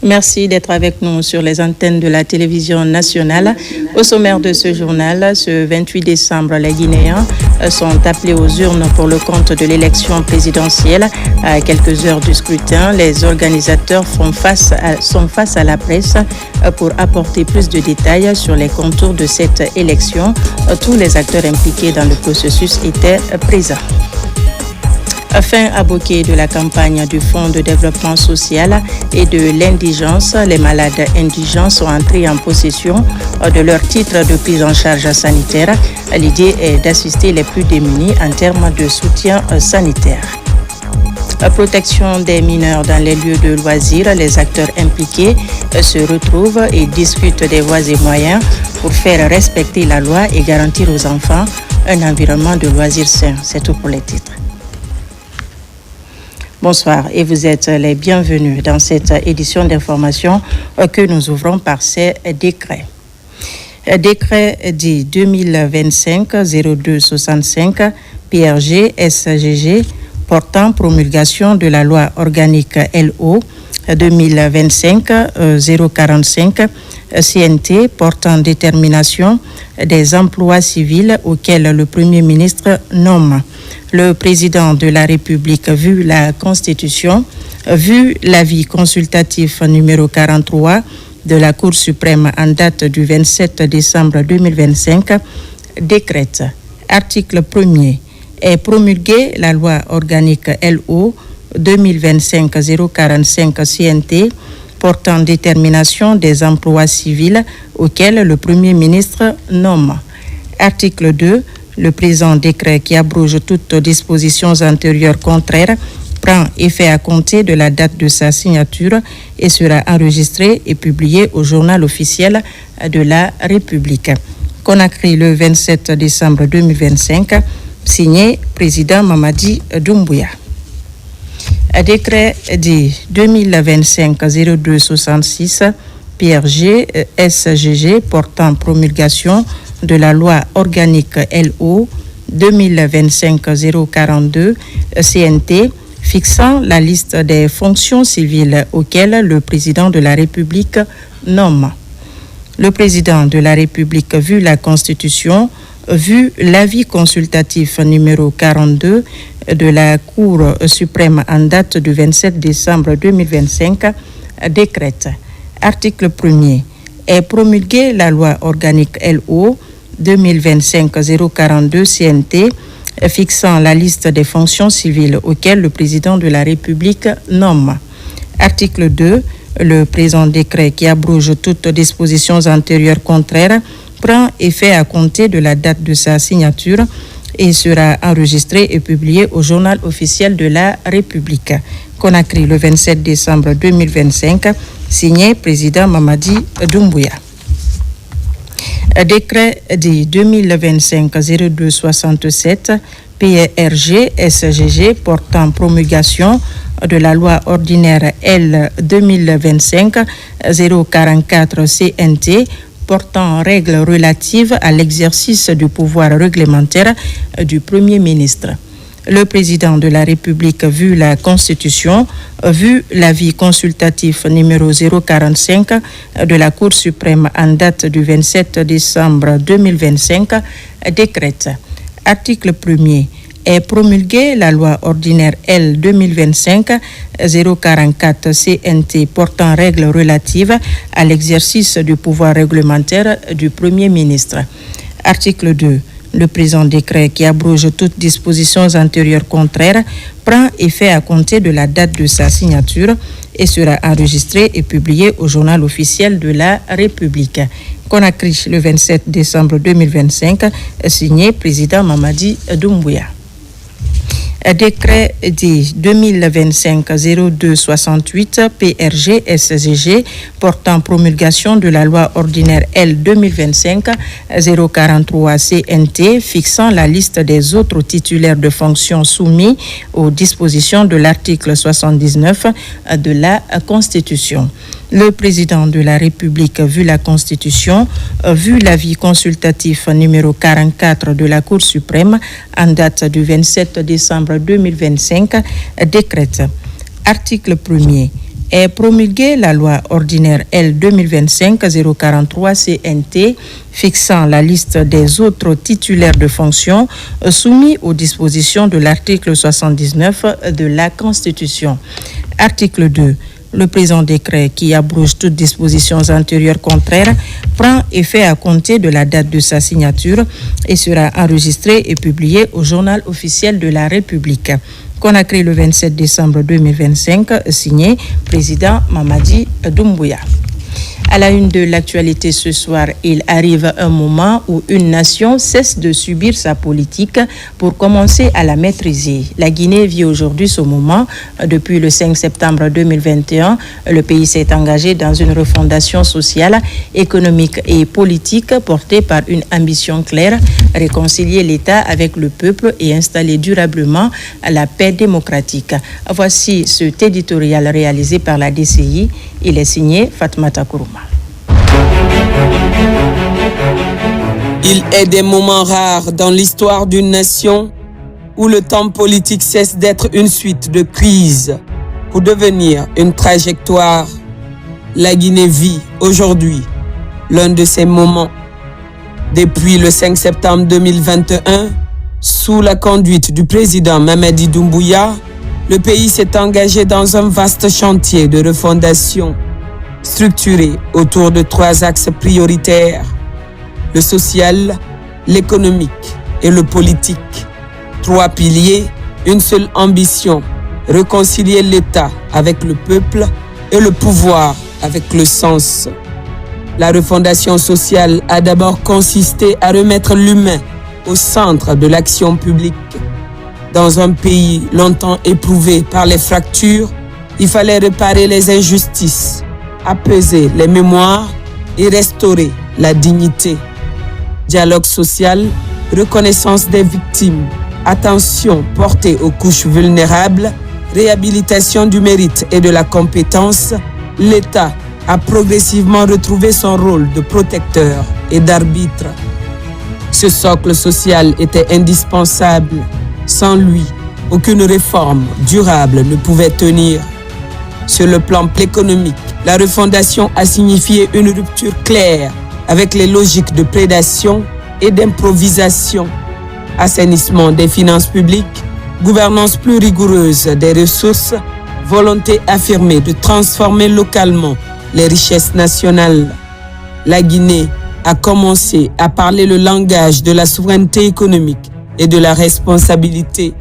Merci d'être avec nous sur les antennes de la télévision nationale. Au sommaire de ce journal, ce 28 décembre, les Guinéens sont appelés aux urnes pour le compte de l'élection présidentielle. À quelques heures du scrutin, les organisateurs sont face à la presse pour apporter plus de détails sur les contours de cette élection. Tous les acteurs impliqués dans le processus étaient présents. Fin abouquée de la campagne du Fonds de développement social et de l'indigence, les malades indigents sont entrés en possession de leur titre de prise en charge sanitaire. L'idée est d'assister les plus démunis en termes de soutien sanitaire. Protection des mineurs dans les lieux de loisirs, les acteurs impliqués se retrouvent et discutent des voies et moyens pour faire respecter la loi et garantir aux enfants un environnement de loisirs sain. C'est tout pour les titres. Bonsoir et vous êtes les bienvenus dans cette édition d'information que nous ouvrons par ces décrets. Décret dit 2025-0265 PRG SGG portant promulgation de la loi organique LO 2025-045 CNT portant détermination des emplois civils auxquels le Premier ministre nomme le président de la République, vu la Constitution, vu l'avis consultatif numéro 43 de la Cour suprême en date du 27 décembre 2025, décrète, article 1er, est promulguée la loi organique LO 2025-045 CNT portant détermination des emplois civils auxquels le Premier ministre nomme. Article 2. Le présent décret qui abroge toutes dispositions antérieures contraires prend effet à compter de la date de sa signature et sera enregistré et publié au journal officiel de la République. Conakry le 27 décembre 2025, signé président Mamadi Doumbouya. Décret dit 2025-0266 PRG SGG portant promulgation de la loi organique LO 2025-042 CNT fixant la liste des fonctions civiles auxquelles le président de la République nomme. Le président de la République, vu la Constitution, vu l'avis consultatif numéro 42 de la Cour suprême en date du 27 décembre 2025, décrète. Article 1er. Est promulguée la loi organique LO 2025-042 CNT fixant la liste des fonctions civiles auxquelles le président de la République nomme. Article 2. Le présent décret qui abroge toutes dispositions antérieures contraires prend effet à compter de la date de sa signature et sera enregistré et publié au journal officiel de la République. Conakry le 27 décembre 2025, signé président Mamadi Doumbouya. Décret dit 2025-0267 PRG SGG portant promulgation de la loi ordinaire L 2025-044 CNT portant règles relatives à l'exercice du pouvoir réglementaire du Premier ministre. Le président de la République, vu la Constitution, vu l'avis consultatif numéro 045 de la Cour suprême en date du 27 décembre 2025, décrète. Article 1er. Est promulguée la loi ordinaire L 2025-044 CNT portant règles relatives à l'exercice du pouvoir réglementaire du Premier ministre. Article 2. Le présent décret qui abroge toutes dispositions antérieures contraires prend effet à compter de la date de sa signature et sera enregistré et publié au journal officiel de la République. Conakry le 27 décembre 2025, signé président Mamadi Doumbouya. Décret dit 2025-0268 PRG SGG portant promulgation de la loi ordinaire L 2025-043 CNT fixant la liste des autres titulaires de fonctions soumis aux dispositions de l'article 79 de la Constitution. Le président de la République, vu la Constitution, vu l'avis consultatif numéro 44 de la Cour suprême en date du 27 décembre 2025, décrète. Article 1er. est promulguée la loi ordinaire L 2025-043 CNT fixant la liste des autres titulaires de fonctions soumis aux dispositions de l'article 79 de la Constitution. Article 2. Le présent décret, qui abroge toutes dispositions antérieures contraires, prend effet à compter de la date de sa signature et sera enregistré et publié au Journal officiel de la République. Conakry le 27 décembre 2025, signé président Mamadi Doumbouya. À la une de l'actualité ce soir, il arrive un moment où une nation cesse de subir sa politique pour commencer à la maîtriser. La Guinée vit aujourd'hui ce moment. Depuis le 5 septembre 2021, le pays s'est engagé dans une refondation sociale, économique et politique portée par une ambition claire, réconcilier l'État avec le peuple et installer durablement la paix démocratique. Voici cet éditorial réalisé par la DCI. Il est signé Fatmata Kourouma. Il est des moments rares dans l'histoire d'une nation où le temps politique cesse d'être une suite de crises pour devenir une trajectoire. La Guinée vit aujourd'hui l'un de ces moments. Depuis le 5 septembre 2021, sous la conduite du président Mamadi Doumbouya, le pays s'est engagé dans un vaste chantier de refondation structuré autour de 3 axes prioritaires: le social, l'économique et le politique. 3 piliers, une seule ambition: réconcilier l'État avec le peuple et le pouvoir avec le sens. La refondation sociale a d'abord consisté à remettre l'humain au centre de l'action publique. Dans un pays longtemps éprouvé par les fractures, il fallait réparer les injustices, apaiser les mémoires et restaurer la dignité. Dialogue social, reconnaissance des victimes, attention portée aux couches vulnérables, réhabilitation du mérite et de la compétence, l'État a progressivement retrouvé son rôle de protecteur et d'arbitre. Ce socle social était indispensable. Sans lui, aucune réforme durable ne pouvait tenir. Sur le plan économique, la refondation a signifié une rupture claire avec les logiques de prédation et d'improvisation. Assainissement des finances publiques, gouvernance plus rigoureuse des ressources, volonté affirmée de transformer localement les richesses nationales. La Guinée a commencé à parler le langage de la souveraineté économique et de la responsabilité.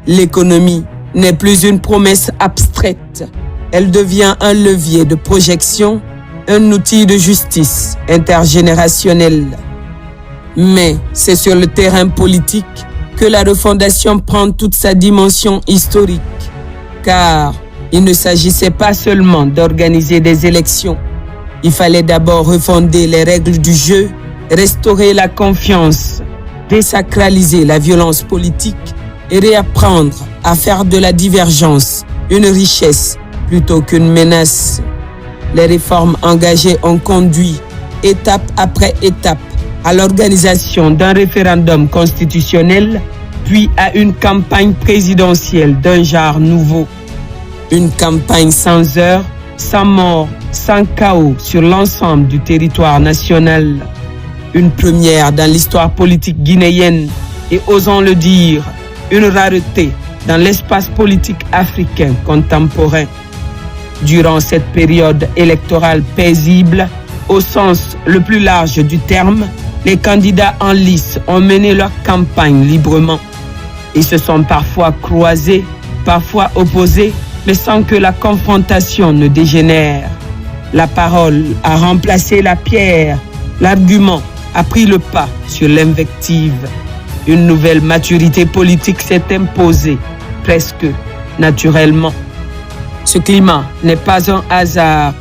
L'économie n'est plus une promesse abstraite. Elle devient un levier de projection, un outil de justice intergénérationnelle. Mais c'est sur le terrain politique que la refondation prend toute sa dimension historique. Car il ne s'agissait pas seulement d'organiser des élections. Il fallait d'abord refonder les règles du jeu, restaurer la confiance, désacraliser la violence politique et réapprendre à faire de la divergence une richesse plutôt qu'une menace. Les réformes engagées ont conduit, étape après étape, à l'organisation d'un référendum constitutionnel, puis à une campagne présidentielle d'un genre nouveau. Une campagne sans heurts, sans mort, sans chaos sur l'ensemble du territoire national. Une première dans l'histoire politique guinéenne et, osons le dire, une rareté dans l'espace politique africain contemporain. Durant cette période électorale paisible, au sens le plus large du terme, les candidats en lice ont mené leur campagne librement. Ils se sont parfois croisés, parfois opposés, mais sans que la confrontation ne dégénère. La parole a remplacé la pierre, l'argument a pris le pas sur l'invective. Une nouvelle maturité politique s'est imposée, presque naturellement. Ce climat n'est pas un hasard,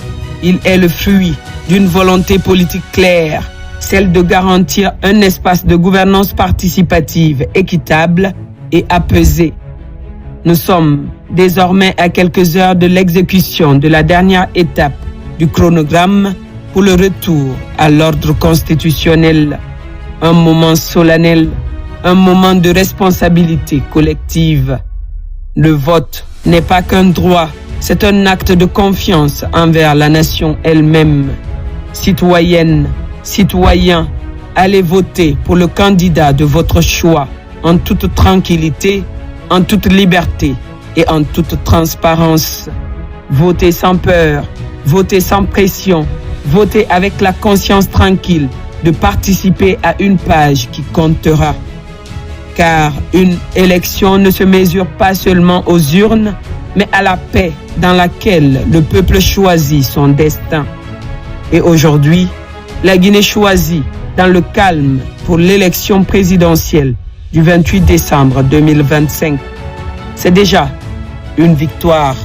il est le fruit d'une volonté politique claire, celle de garantir un espace de gouvernance participative équitable et apaisé. Nous sommes désormais à quelques heures de l'exécution de la dernière étape du chronogramme pour le retour à l'ordre constitutionnel. Un moment solennel, un moment de responsabilité collective. Le vote n'est pas qu'un droit, c'est un acte de confiance envers la nation elle-même. Citoyennes, citoyens, allez voter pour le candidat de votre choix en toute tranquillité, en toute liberté et en toute transparence. Votez sans peur, votez sans pression, votez avec la conscience tranquille de participer à une page qui comptera. Car une élection ne se mesure pas seulement aux urnes, mais à la paix dans laquelle le peuple choisit son destin. Et aujourd'hui, la Guinée choisit dans le calme pour l'élection présidentielle du 28 décembre 2025. C'est déjà une victoire.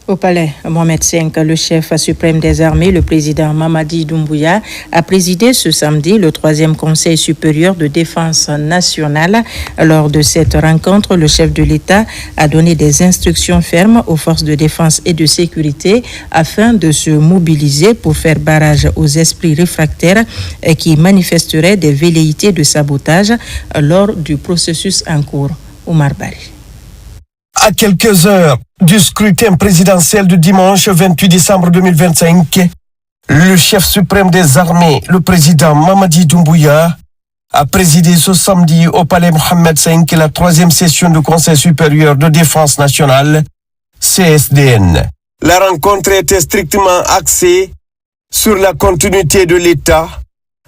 Au palais Mohamed V, le chef suprême des armées, le président Mamadi Doumbouya, a présidé ce samedi le 3e Conseil supérieur de défense nationale. Lors de cette rencontre, le chef de l'État a donné des instructions fermes aux forces de défense et de sécurité afin de se mobiliser pour faire barrage aux esprits réfractaires qui manifesteraient des velléités de sabotage lors du processus en cours. Oumar Bari. À quelques heures du scrutin présidentiel du dimanche 28 décembre 2025, le chef suprême des armées, le président Mamadi Doumbouya, a présidé ce samedi au palais Mohamed V la 3e session du Conseil supérieur de défense nationale, CSDN. La rencontre était strictement axée sur la continuité de l'État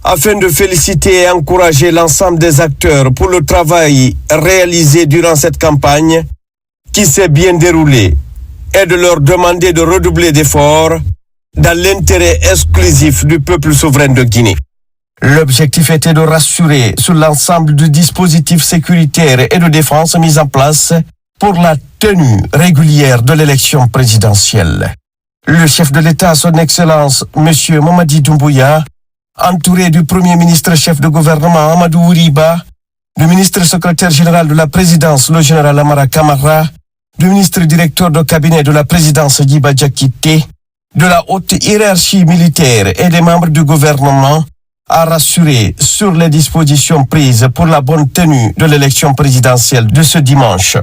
afin de féliciter et encourager l'ensemble des acteurs pour le travail réalisé durant cette campagne qui s'est bien déroulé et de leur demander de redoubler d'efforts dans l'intérêt exclusif du peuple souverain de Guinée. L'objectif était de rassurer sur l'ensemble du dispositif sécuritaire et de défense mis en place pour la tenue régulière de l'élection présidentielle. Le chef de l'État, son Excellence, M. Mamadi Doumbouya, entouré du Premier ministre chef de gouvernement Amadou Ouriba, du ministre secrétaire général de la présidence, le général Amara Kamara, du ministre directeur de cabinet de la présidence Djiba Diakité, de la haute hiérarchie militaire et des membres du gouvernement, a rassuré sur les dispositions prises pour la bonne tenue de l'élection présidentielle de ce dimanche.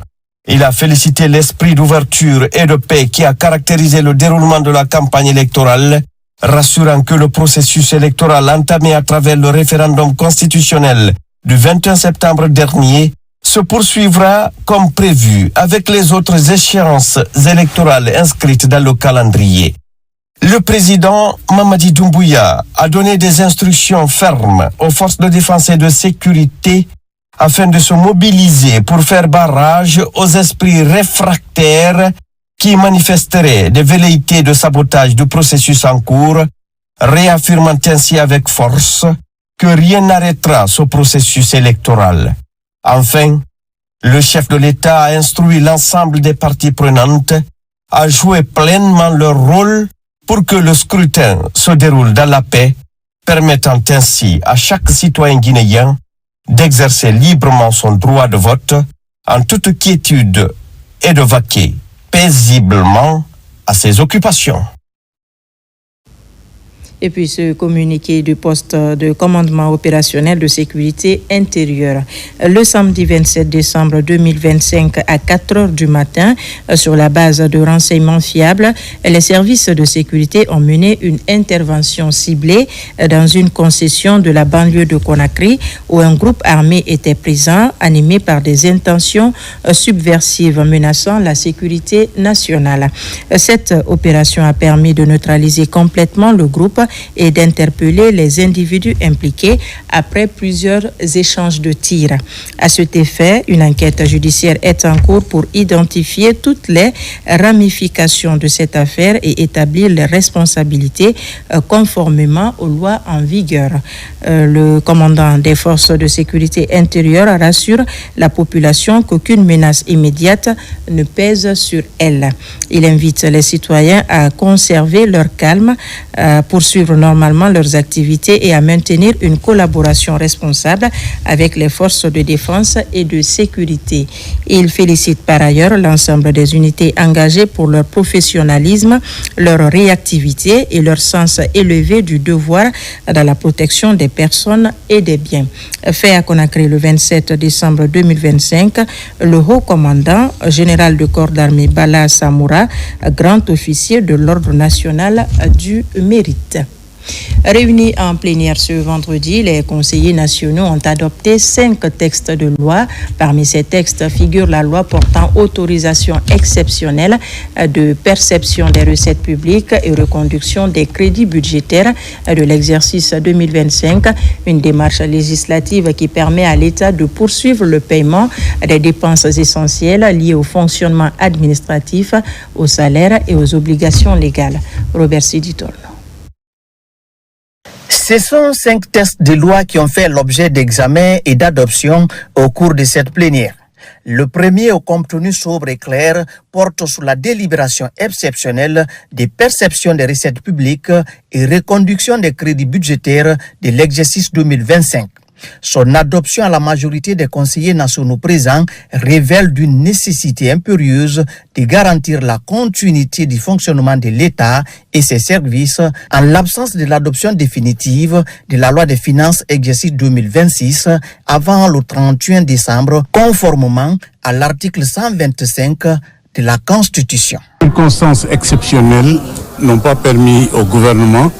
Il a félicité l'esprit d'ouverture et de paix qui a caractérisé le déroulement de la campagne électorale, rassurant que le processus électoral entamé à travers le référendum constitutionnel du 21 septembre dernier se poursuivra comme prévu avec les autres échéances électorales inscrites dans le calendrier. Le président Mamadi Doumbouya a donné des instructions fermes aux forces de défense et de sécurité afin de se mobiliser pour faire barrage aux esprits réfractaires qui manifesteraient des velléités de sabotage du processus en cours, réaffirmant ainsi avec force que rien n'arrêtera ce processus électoral. Enfin, le chef de l'État a instruit l'ensemble des parties prenantes à jouer pleinement leur rôle pour que le scrutin se déroule dans la paix, permettant ainsi à chaque citoyen guinéen d'exercer librement son droit de vote en toute quiétude et de vaquer paisiblement à ses occupations. Et puis ce communiqué du poste de commandement opérationnel de sécurité intérieure. Le samedi 27 décembre 2025 à 4 heures du matin, sur la base de renseignements fiables, les services de sécurité ont mené une intervention ciblée dans une concession de la banlieue de Conakry où un groupe armé était présent, animé par des intentions subversives menaçant la sécurité nationale. Cette opération a permis de neutraliser complètement le groupe et d'interpeller les individus impliqués après plusieurs échanges de tirs. À cet effet, une enquête judiciaire est en cours pour identifier toutes les ramifications de cette affaire et établir les responsabilités conformément aux lois en vigueur. Le commandant des forces de sécurité intérieure rassure la population qu'aucune menace immédiate ne pèse sur elle. Il invite les citoyens à conserver leur calme, poursuivre poursuivre normalement leurs activités et à maintenir une collaboration responsable avec les forces de défense et de sécurité. Il félicite par ailleurs l'ensemble des unités engagées pour leur professionnalisme, leur réactivité et leur sens élevé du devoir dans la protection des personnes et des biens. Fait à Conakry le 27 décembre 2025, le haut commandant général de corps d'armée Bala Samoura, grand officier de l'Ordre national du mérite. Réunis en plénière ce vendredi, les conseillers nationaux ont adopté 5 textes de loi. Parmi ces textes figure la loi portant autorisation exceptionnelle de perception des recettes publiques et reconduction des crédits budgétaires de l'exercice 2025, une démarche législative qui permet à l'État de poursuivre le paiement des dépenses essentielles liées au fonctionnement administratif, aux salaires et aux obligations légales. Robert Siditorno. Ce sont 5 textes de loi qui ont fait l'objet d'examen et d'adoption au cours de cette plénière. Le premier, au contenu sobre et clair, porte sur la délibération exceptionnelle des perceptions des recettes publiques et reconduction des crédits budgétaires de l'exercice 2025. Son adoption à la majorité des conseillers nationaux présents révèle d'une nécessité impérieuse de garantir la continuité du fonctionnement de l'État et ses services en l'absence de l'adoption définitive de la loi des finances exercice 2026 avant le 31 décembre, conformément à l'article 125 de la Constitution. Les circonstances exceptionnelles n'ont pas permis au gouvernement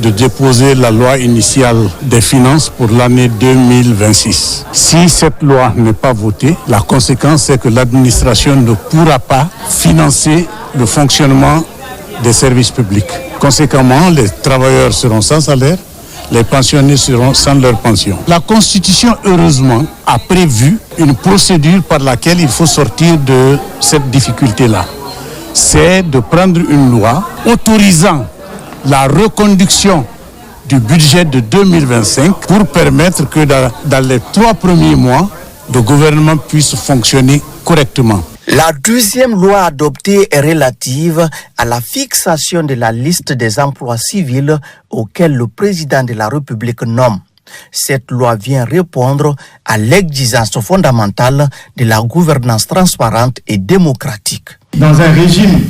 de déposer la loi initiale des finances pour l'année 2026. Si cette loi n'est pas votée, la conséquence c'est que l'administration ne pourra pas financer le fonctionnement des services publics. Conséquemment, les travailleurs seront sans salaire, les pensionnés seront sans leur pension. La Constitution, heureusement, a prévu une procédure par laquelle il faut sortir de cette difficulté-là. C'est de prendre une loi autorisant la reconduction du budget de 2025 pour permettre que dans les 3 premiers mois, le gouvernement puisse fonctionner correctement. La deuxième loi adoptée est relative à la fixation de la liste des emplois civils auxquels le président de la République nomme. Cette loi vient répondre à l'exigence fondamentale de la gouvernance transparente et démocratique. Dans un régime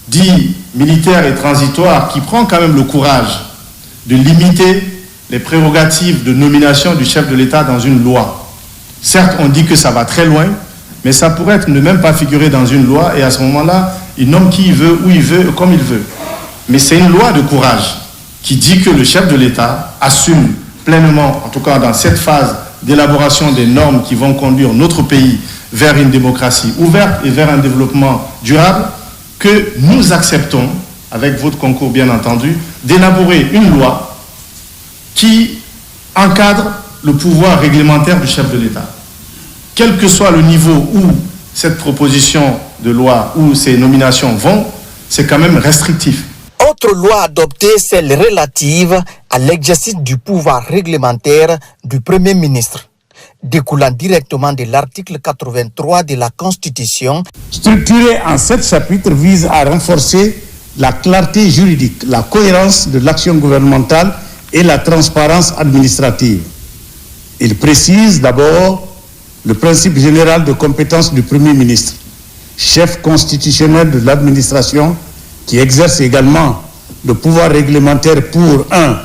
dit militaire et transitoire qui prend quand même le courage de limiter les prérogatives de nomination du chef de l'État dans une loi. Certes, on dit que ça va très loin, mais ça pourrait ne même pas figurer dans une loi et à ce moment-là, il nomme qui il veut, où il veut, comme il veut. Mais c'est une loi de courage qui dit que le chef de l'État assume pleinement, en tout cas dans cette phase d'élaboration des normes qui vont conduire notre pays vers une démocratie ouverte et vers un développement durable, que nous acceptons, avec votre concours bien entendu, d'élaborer une loi qui encadre le pouvoir réglementaire du chef de l'État. Quel que soit le niveau où cette proposition de loi, où ces nominations vont, c'est quand même restrictif. Autre loi adoptée, celle relative à l'exercice du pouvoir réglementaire du Premier ministre, découlant directement de l'article 83 de la Constitution. Structuré en 7 chapitres, vise à renforcer la clarté juridique, la cohérence de l'action gouvernementale et la transparence administrative. Il précise d'abord le principe général de compétence du Premier ministre, chef constitutionnel de l'administration, qui exerce également le pouvoir réglementaire pour 1.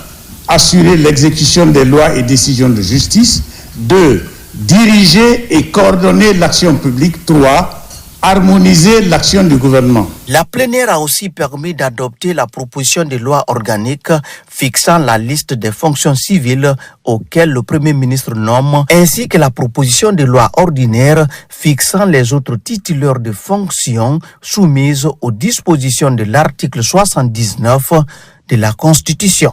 Assurer l'exécution des lois et décisions de justice, 2. Diriger et coordonner l'action publique, 3. Harmoniser l'action du gouvernement. La plénière a aussi permis d'adopter la proposition de loi organique fixant la liste des fonctions civiles auxquelles le Premier ministre nomme, ainsi que la proposition de loi ordinaire fixant les autres titulaires de fonctions soumises aux dispositions de l'article 79 de la Constitution.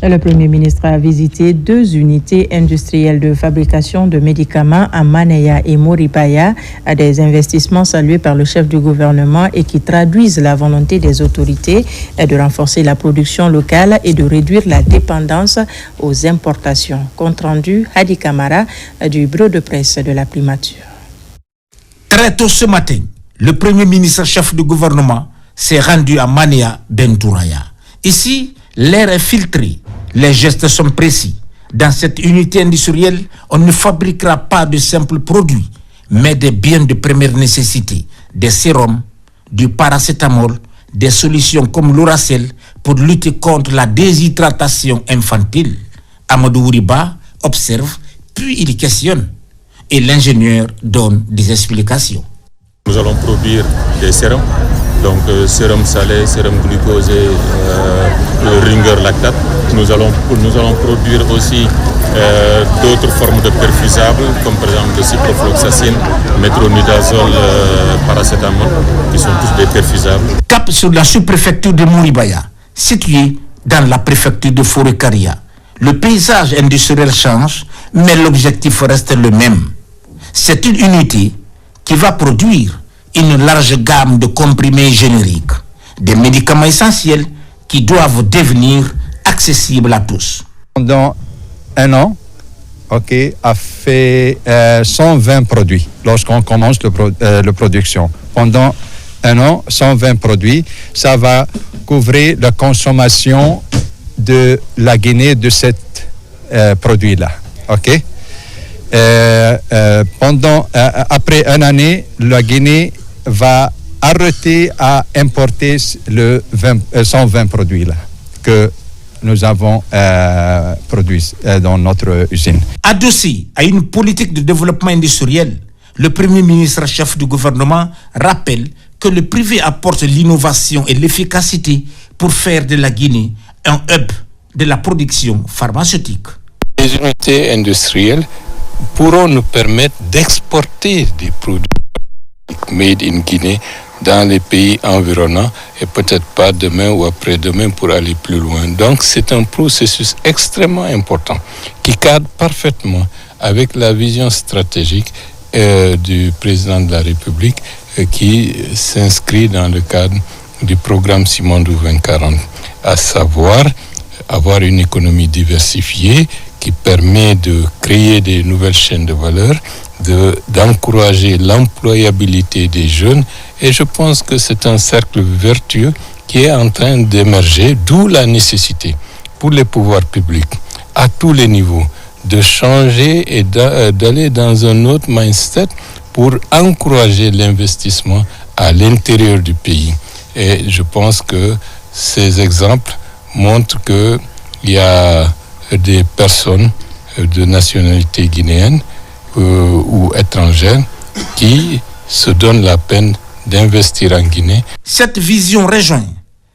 Le Premier ministre a visité 2 unités industrielles de fabrication de médicaments à Manéa et Moribaya, à des investissements salués par le chef du gouvernement et qui traduisent la volonté des autorités de renforcer la production locale et de réduire la dépendance aux importations. Compte rendu, Hadi Kamara du bureau de presse de la primature. Très tôt ce matin, le Premier ministre chef du gouvernement s'est rendu à Manéa Bentouraya. Ici, l'air est filtré, les gestes sont précis. Dans cette unité industrielle, on ne fabriquera pas de simples produits, mais des biens de première nécessité, des sérums, du paracétamol, des solutions comme l'Uracell pour lutter contre la déshydratation infantile. Amadou Ouriba observe, puis il questionne. Et l'ingénieur donne des explications. Nous allons produire des sérums, donc sérum salé, sérum glucosé, ringer lactate. Nous allons produire aussi d'autres formes de perfusables, comme par exemple le ciprofloxacine, métronidazole, paracétamol, qui sont tous des perfusables. Cap sur la sous-préfecture de Mouribaya, située dans la préfecture de Forêt-Caria. Le paysage industriel change, mais l'objectif reste le même. C'est une unité qui va produire une large gamme de comprimés génériques, des médicaments essentiels qui doivent devenir accessibles à tous. Pendant un an, a fait 120 produits lorsqu'on commence la production. Pendant un an, 120 produits, ça va couvrir la consommation de la Guinée de ces produits-là. Après une année, la Guinée va arrêter à importer 120 produits-là que nous avons produits dans notre usine. Adossé à une politique de développement industriel, le Premier ministre chef du gouvernement rappelle que le privé apporte l'innovation et l'efficacité pour faire de la Guinée un hub de la production pharmaceutique. Les unités industrielles pourront nous permettre d'exporter des produits made in Guinée dans les pays environnants et peut-être pas demain ou après-demain pour aller plus loin. Donc c'est un processus extrêmement important qui cadre parfaitement avec la vision stratégique du président de la République qui s'inscrit dans le cadre du programme Simandou 2040, à savoir avoir une économie diversifiée qui permet de créer des nouvelles chaînes de valeur, d'encourager l'employabilité des jeunes. Et je pense que c'est un cercle vertueux qui est en train d'émerger, d'où la nécessité pour les pouvoirs publics, à tous les niveaux, de changer et d'aller dans un autre mindset pour encourager l'investissement à l'intérieur du pays. Et je pense que ces exemples montrent qu'il y a des personnes de nationalité guinéenne ou étrangère qui se donnent la peine d'investir en Guinée. Cette vision rejoint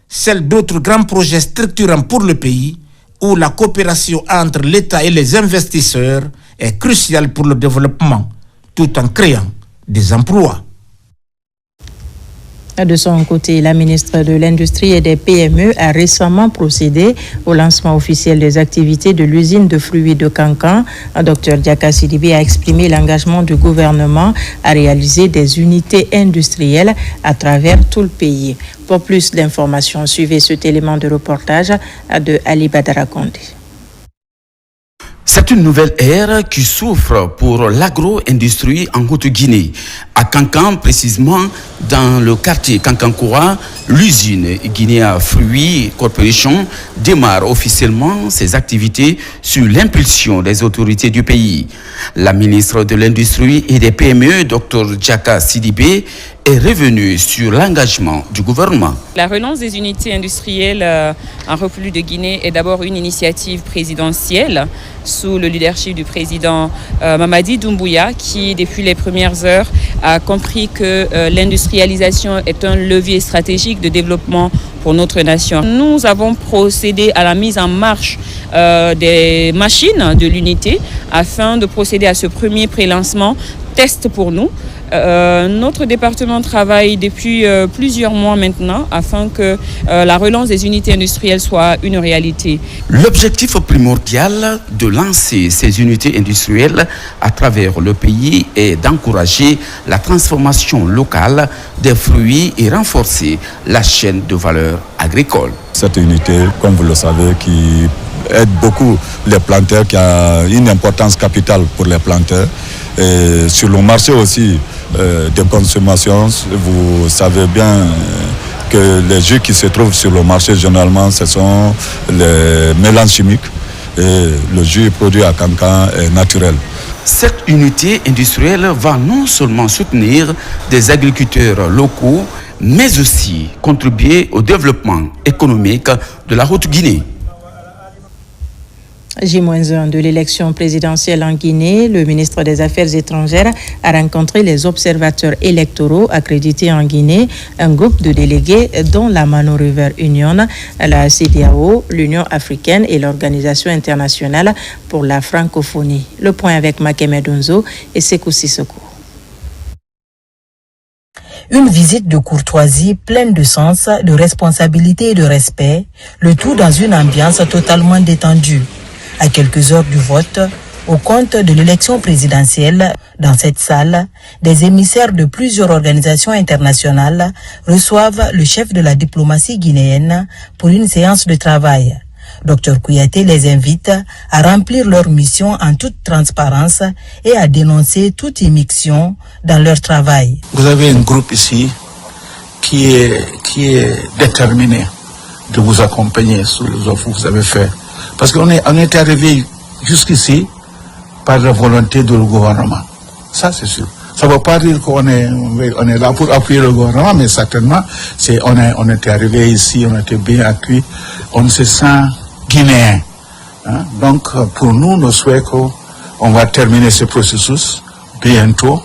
celle d'autres grands projets structurants pour le pays où la coopération entre l'État et les investisseurs est cruciale pour le développement tout en créant des emplois. De son côté, la ministre de l'Industrie et des PME a récemment procédé au lancement officiel des activités de l'usine de fruits de Kankan. Dr Diaka Sidibé a exprimé l'engagement du gouvernement à réaliser des unités industrielles à travers tout le pays. Pour plus d'informations, suivez cet élément de reportage de Ali Badara Kondé. C'est une nouvelle ère qui s'ouvre pour l'agro-industrie en Haute-Guinée. À Kankan, précisément dans le quartier Kankankoura, l'usine Guinea Fruits Corporation démarre officiellement ses activités sur l'impulsion des autorités du pays. La ministre de l'Industrie et des PME, Dr Diaka Sidibé, est revenue sur l'engagement du gouvernement. La relance des unités industrielles en République de Guinée est d'abord une initiative présidentielle sous le leadership du président Mamadi Doumbouya qui, depuis les premières heures, a compris que l'industrialisation est un levier stratégique de développement pour notre nation. Nous avons procédé à la mise en marche des machines de l'unité afin de procéder à ce premier prélancement test pour nous. Notre département travaille depuis plusieurs mois maintenant afin que la relance des unités industrielles soit une réalité. L'objectif primordial de lancer ces unités industrielles à travers le pays est d'encourager la transformation locale des fruits et renforcer la chaîne de valeur agricole. Cette unité, comme vous le savez, qui aide beaucoup les planteurs, qui a une importance capitale pour les planteurs. Et sur le marché aussi de consommation, vous savez bien que les jus qui se trouvent sur le marché, généralement, ce sont les mélanges chimiques. Et le jus produit à Kankan est naturel. Cette unité industrielle va non seulement soutenir des agriculteurs locaux, mais aussi contribuer au développement économique de la Haute-Guinée. J-1 de l'élection présidentielle en Guinée, le ministre des Affaires étrangères a rencontré les observateurs électoraux accrédités en Guinée, un groupe de délégués dont la Mano River Union, la CEDEAO, l'Union africaine et l'Organisation internationale pour la francophonie. Le point avec Makeme Donzo et Sekou Sissoko. Une visite de courtoisie pleine de sens, de responsabilité et de respect, le tout dans une ambiance totalement détendue. À quelques heures du vote, au compte de l'élection présidentielle, dans cette salle, des émissaires de plusieurs organisations internationales reçoivent le chef de la diplomatie guinéenne pour une séance de travail. Dr Kouyaté les invite à remplir leur mission en toute transparence et à dénoncer toute immixtion dans leur travail. Vous avez un groupe ici qui est déterminé de vous accompagner sur les offres que vous avez faites. Parce qu'on est arrivé jusqu'ici par la volonté du gouvernement. Ça, c'est sûr. Ça ne veut pas dire qu'on est là pour appuyer le gouvernement, mais certainement, on était arrivé ici, on était bien accueillis, on se sent guinéen. Hein? Donc, pour nous, nous souhaitons qu'on va terminer ce processus bientôt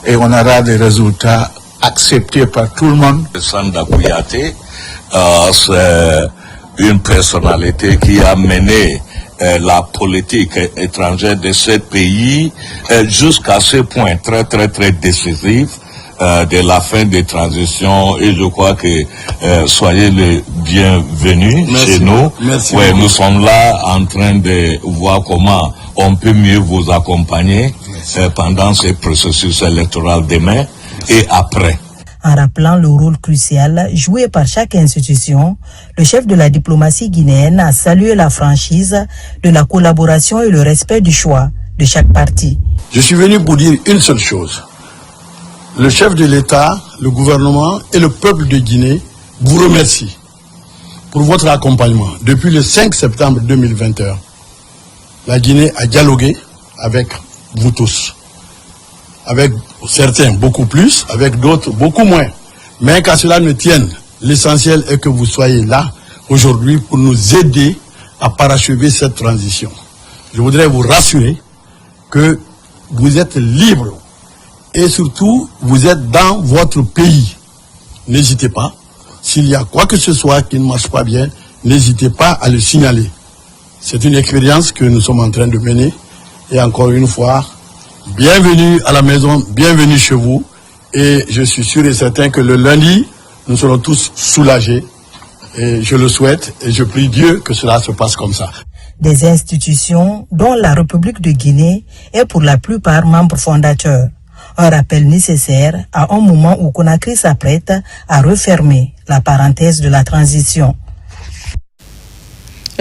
et on aura des résultats acceptés par tout le monde. Sanda Kouyaté, c'est une personnalité qui a mené la politique étrangère de ce pays jusqu'à ce point très très très décisif de la fin des transitions, et je crois que soyez les bienvenus chez nous. Merci. Ouais, nous sommes là en train de voir comment on peut mieux vous accompagner pendant ce processus électoral demain et après. En rappelant le rôle crucial joué par chaque institution, le chef de la diplomatie guinéenne a salué la franchise de la collaboration et le respect du choix de chaque parti. Je suis venu pour dire une seule chose. Le chef de l'État, le gouvernement et le peuple de Guinée vous remercient pour votre accompagnement. Depuis le 5 septembre 2021, la Guinée a dialogué avec vous tous. Avec certains beaucoup plus, avec d'autres beaucoup moins. Mais qu'à cela ne tienne, l'essentiel est que vous soyez là aujourd'hui pour nous aider à parachever cette transition. Je voudrais vous rassurer que vous êtes libre et surtout vous êtes dans votre pays. N'hésitez pas. S'il y a quoi que ce soit qui ne marche pas bien, n'hésitez pas à le signaler. C'est une expérience que nous sommes en train de mener et encore une fois, bienvenue à la maison, bienvenue chez vous. Et je suis sûr et certain que le lundi, nous serons tous soulagés. Et je le souhaite et je prie Dieu que cela se passe comme ça. Des institutions dont la République de Guinée est pour la plupart membre fondateur. Un rappel nécessaire à un moment où Conakry s'apprête à refermer la parenthèse de la transition.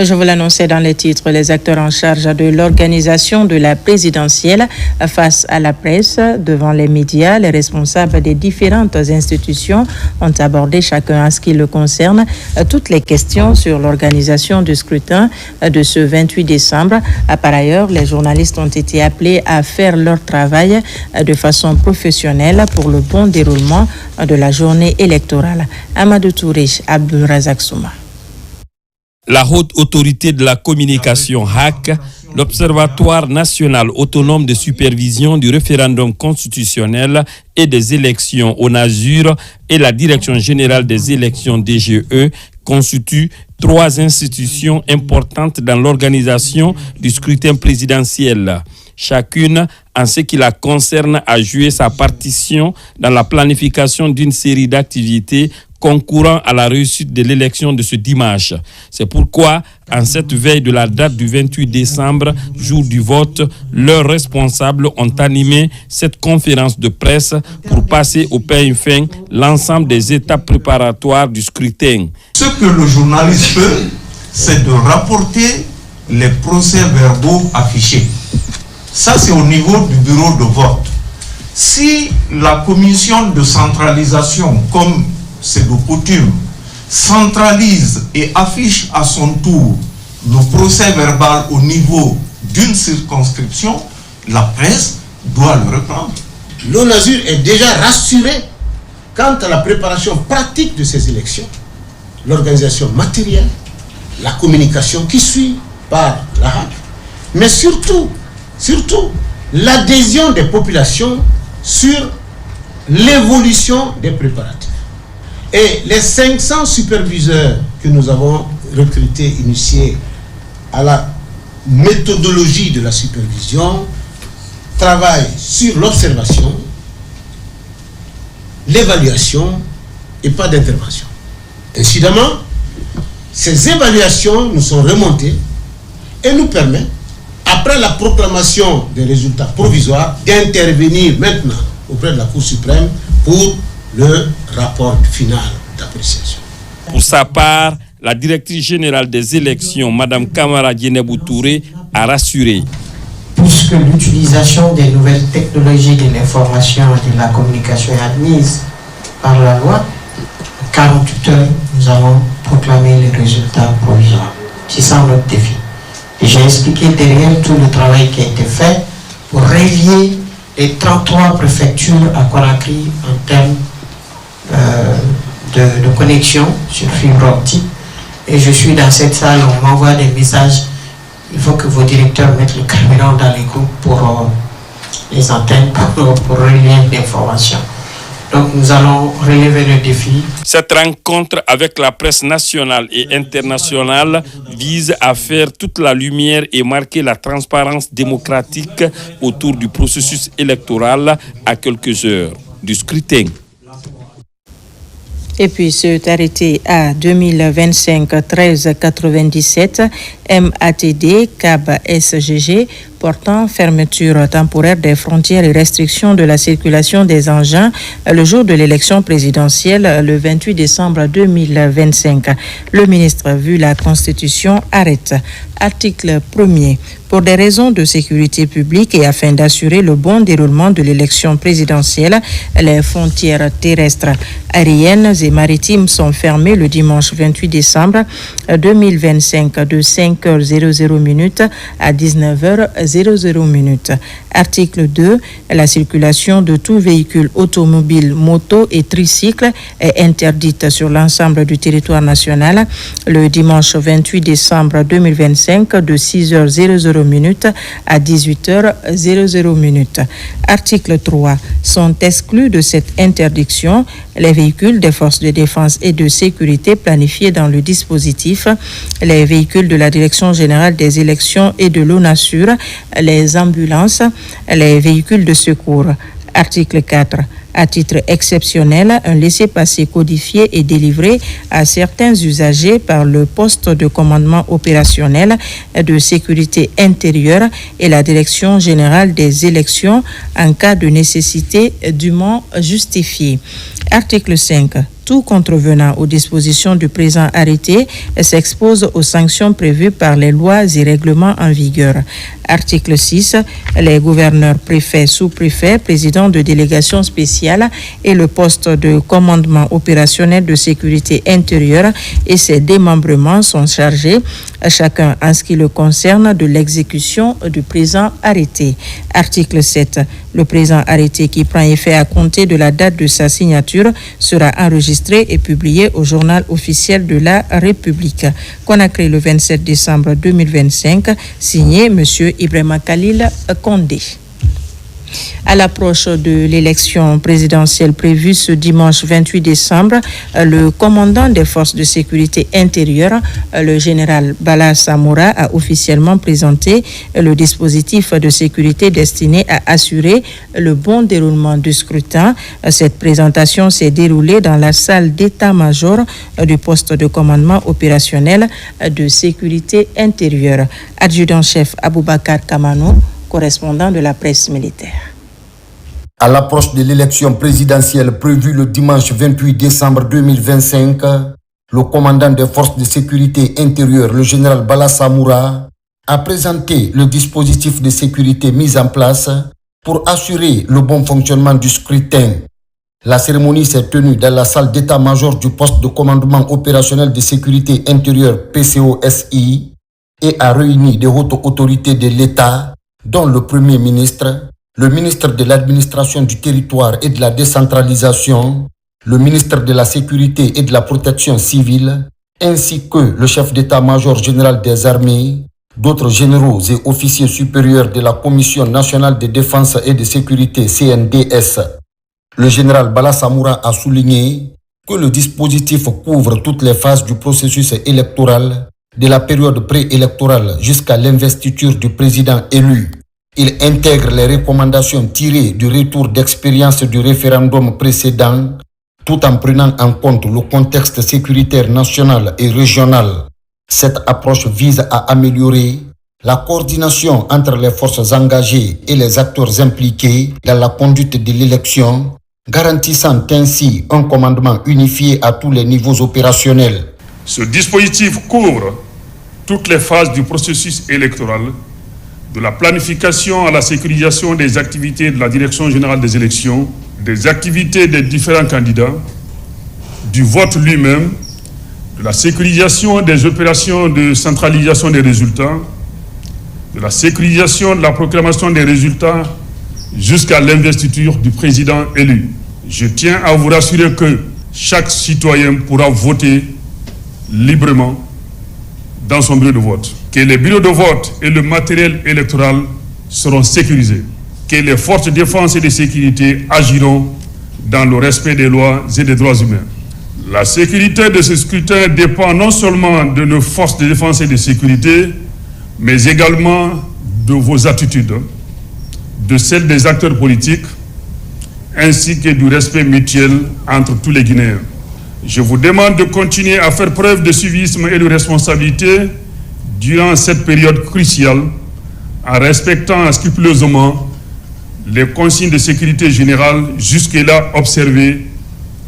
Je vous l'annonçais dans les titres, les acteurs en charge de l'organisation de la présidentielle face à la presse, devant les médias, les responsables des différentes institutions ont abordé chacun à ce qui le concerne toutes les questions sur l'organisation du scrutin de ce 28 décembre. Par ailleurs, les journalistes ont été appelés à faire leur travail de façon professionnelle pour le bon déroulement de la journée électorale. Amadou Touré, Abdul Razak Souma. La haute autorité de la communication HAC, l'Observatoire national autonome de supervision du référendum constitutionnel et des élections au NASUR et la Direction générale des élections DGE constituent trois institutions importantes dans l'organisation du scrutin présidentiel. Chacune, en ce qui la concerne, a joué sa partition dans la planification d'une série d'activités concourant à la réussite de l'élection de ce dimanche. C'est pourquoi, en cette veille de la date du 28 décembre, jour du vote, leurs responsables ont animé cette conférence de presse pour passer au peigne fin l'ensemble des étapes préparatoires du scrutin. Ce que le journaliste peut, c'est de rapporter les procès-verbaux affichés. Ça, c'est au niveau du bureau de vote. Si la commission de centralisation, comme c'est de coutume, centralise et affiche à son tour le procès-verbal au niveau d'une circonscription, la presse doit le reprendre. L'ONASUR est déjà rassuré quant à la préparation pratique de ces élections, l'organisation matérielle, la communication qui suit par la HAC, mais surtout l'adhésion des populations sur l'évolution des préparatifs. Et les 500 superviseurs que nous avons recrutés, initiés à la méthodologie de la supervision, travaillent sur l'observation, l'évaluation et pas d'intervention. Incidemment, ces évaluations nous sont remontées et nous permettent, après la proclamation des résultats provisoires, d'intervenir maintenant auprès de la Cour suprême pour le rapport final d'appréciation. Pour sa part, la directrice générale des élections, Mme Kamara Dienebou Touré, a rassuré. Puisque l'utilisation des nouvelles technologies de l'information et de la communication est admise par la loi, 48 heures, nous allons proclamer les résultats provisoires. C'est ça notre défi. Et j'ai expliqué derrière tout le travail qui a été fait pour relier les 33 préfectures à Conakry en termes de connexion sur fibre optique. Et je suis dans cette salle, on m'envoie des messages. Il faut que vos directeurs mettent le carburant dans les groupes pour les antennes, pour relier l'information. Donc nous allons relever le défi. Cette rencontre avec la presse nationale et internationale vise à faire toute la lumière et marquer la transparence démocratique autour du processus électoral à quelques heures du scrutin. Et puis cet arrêté à 2025-1397 MATD CAB SGG portant fermeture temporaire des frontières et restriction de la circulation des engins le jour de l'élection présidentielle le 28 décembre 2025. Le ministre, vu la Constitution, arrête. Article 1er. Pour des raisons de sécurité publique et afin d'assurer le bon déroulement de l'élection présidentielle, les frontières terrestres, aériennes et maritimes sont fermées le dimanche 28 décembre 2025 de 5h00 à 19h00. Article 2. La circulation de tout véhicule automobile, moto et tricycle est interdite sur l'ensemble du territoire national le dimanche 28 décembre 2025 de 6h00 à 18h00. Article 3. Sont exclus de cette interdiction les véhicules des forces de défense et de sécurité planifiés dans le dispositif, les véhicules de la Direction générale des élections et de l'ONASUR, les ambulances, les véhicules de secours. Article 4. À titre exceptionnel, un laissez-passer codifié est délivré à certains usagers par le poste de commandement opérationnel de sécurité intérieure et la Direction générale des élections en cas de nécessité dûment justifiée. Article 5. Tout contrevenant aux dispositions du présent arrêté s'expose aux sanctions prévues par les lois et règlements en vigueur. Article 6. Les gouverneurs, préfets, sous-préfets, présidents de délégations spéciales et le poste de commandement opérationnel de sécurité intérieure et ses démembrements sont chargés, chacun en ce qui le concerne, de l'exécution du présent arrêté. Article 7. Le présent arrêté qui prend effet à compter de la date de sa signature sera enregistré et publié au journal officiel de la République. Conakry le 27 décembre 2025, signé M. Ibrahima Khalil Condé. À l'approche de l'élection présidentielle prévue ce dimanche 28 décembre, le commandant des forces de sécurité intérieure, le général Bala Samoura, a officiellement présenté le dispositif de sécurité destiné à assurer le bon déroulement du scrutin. Cette présentation s'est déroulée dans la salle d'état-major du poste de commandement opérationnel de sécurité intérieure. Adjudant-chef Aboubakar Kamano, correspondant de la presse militaire. À l'approche de l'élection présidentielle prévue le dimanche 28 décembre 2025, le commandant des forces de sécurité intérieure, le général Bala Samoura, a présenté le dispositif de sécurité mis en place pour assurer le bon fonctionnement du scrutin. La cérémonie s'est tenue dans la salle d'état-major du poste de commandement opérationnel de sécurité intérieure PCOSI et a réuni des hautes autorités de l'État, dont le Premier ministre, le ministre de l'Administration du territoire et de la décentralisation, le ministre de la Sécurité et de la Protection civile, ainsi que le chef d'état-major général des armées, d'autres généraux et officiers supérieurs de la Commission nationale de défense et de sécurité CNDS. Le général Bala Samoura a souligné que le dispositif couvre toutes les phases du processus électoral, de la période préélectorale jusqu'à l'investiture du président élu. Il intègre les recommandations tirées du retour d'expérience du référendum précédent, tout en prenant en compte le contexte sécuritaire national et régional. Cette approche vise à améliorer la coordination entre les forces engagées et les acteurs impliqués dans la conduite de l'élection, garantissant ainsi un commandement unifié à tous les niveaux opérationnels. Ce dispositif couvre toutes les phases du processus électoral, de la planification à la sécurisation des activités de la Direction générale des élections, des activités des différents candidats, du vote lui-même, de la sécurisation des opérations de centralisation des résultats, de la sécurisation de la proclamation des résultats jusqu'à l'investiture du président élu. Je tiens à vous rassurer que chaque citoyen pourra voter librement dans son bureau de vote, que les bureaux de vote et le matériel électoral seront sécurisés, que les forces de défense et de sécurité agiront dans le respect des lois et des droits humains. La sécurité de ce scrutin dépend non seulement de nos forces de défense et de sécurité, mais également de vos attitudes, de celles des acteurs politiques, ainsi que du respect mutuel entre tous les Guinéens. Je vous demande de continuer à faire preuve de civisme et de responsabilité durant cette période cruciale, en respectant scrupuleusement les consignes de sécurité générale jusque-là observées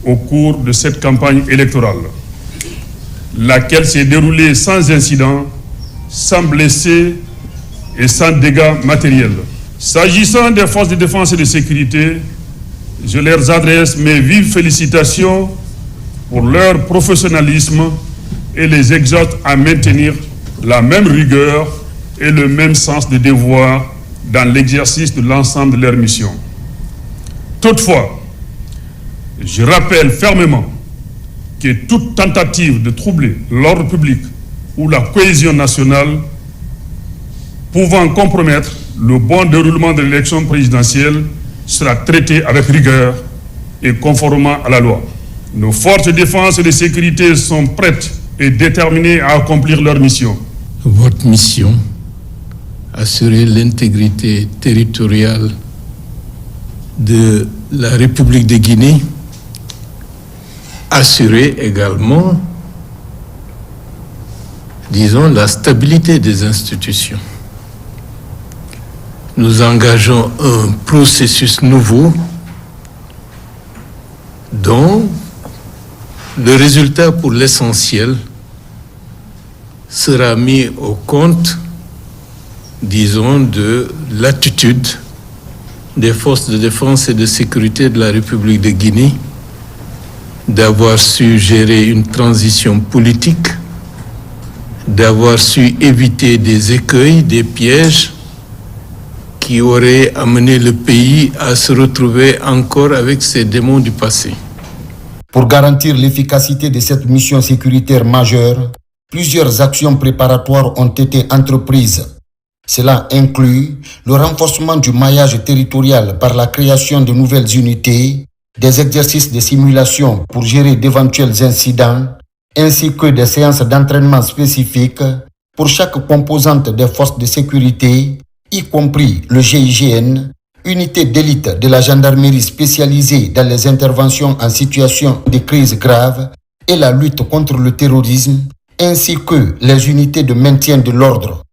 au cours de cette campagne électorale, laquelle s'est déroulée sans incident, sans blessés et sans dégâts matériels. S'agissant des forces de défense et de sécurité, je leur adresse mes vives félicitations pour leur professionnalisme et les exhorte à maintenir la même rigueur et le même sens de devoir dans l'exercice de l'ensemble de leur mission. Toutefois, je rappelle fermement que toute tentative de troubler l'ordre public ou la cohésion nationale pouvant compromettre le bon déroulement de l'élection présidentielle sera traitée avec rigueur et conformément à la loi. Nos forces de défense et de sécurité sont prêtes et déterminées à accomplir leur mission. Votre mission, assurer l'intégrité territoriale de la République de Guinée, assurer également, disons, la stabilité des institutions. Nous engageons un processus nouveau dont le résultat pour l'essentiel sera mis au compte, disons, de l'attitude des forces de défense et de sécurité de la République de Guinée, d'avoir su gérer une transition politique, d'avoir su éviter des écueils, des pièges qui auraient amené le pays à se retrouver encore avec ses démons du passé. Pour garantir l'efficacité de cette mission sécuritaire majeure, plusieurs actions préparatoires ont été entreprises. Cela inclut le renforcement du maillage territorial par la création de nouvelles unités, des exercices de simulation pour gérer d'éventuels incidents, ainsi que des séances d'entraînement spécifiques pour chaque composante des forces de sécurité, y compris le GIGN, unité d'élite de la gendarmerie spécialisée dans les interventions en situation de crise grave et la lutte contre le terrorisme, ainsi que les unités de maintien de l'ordre.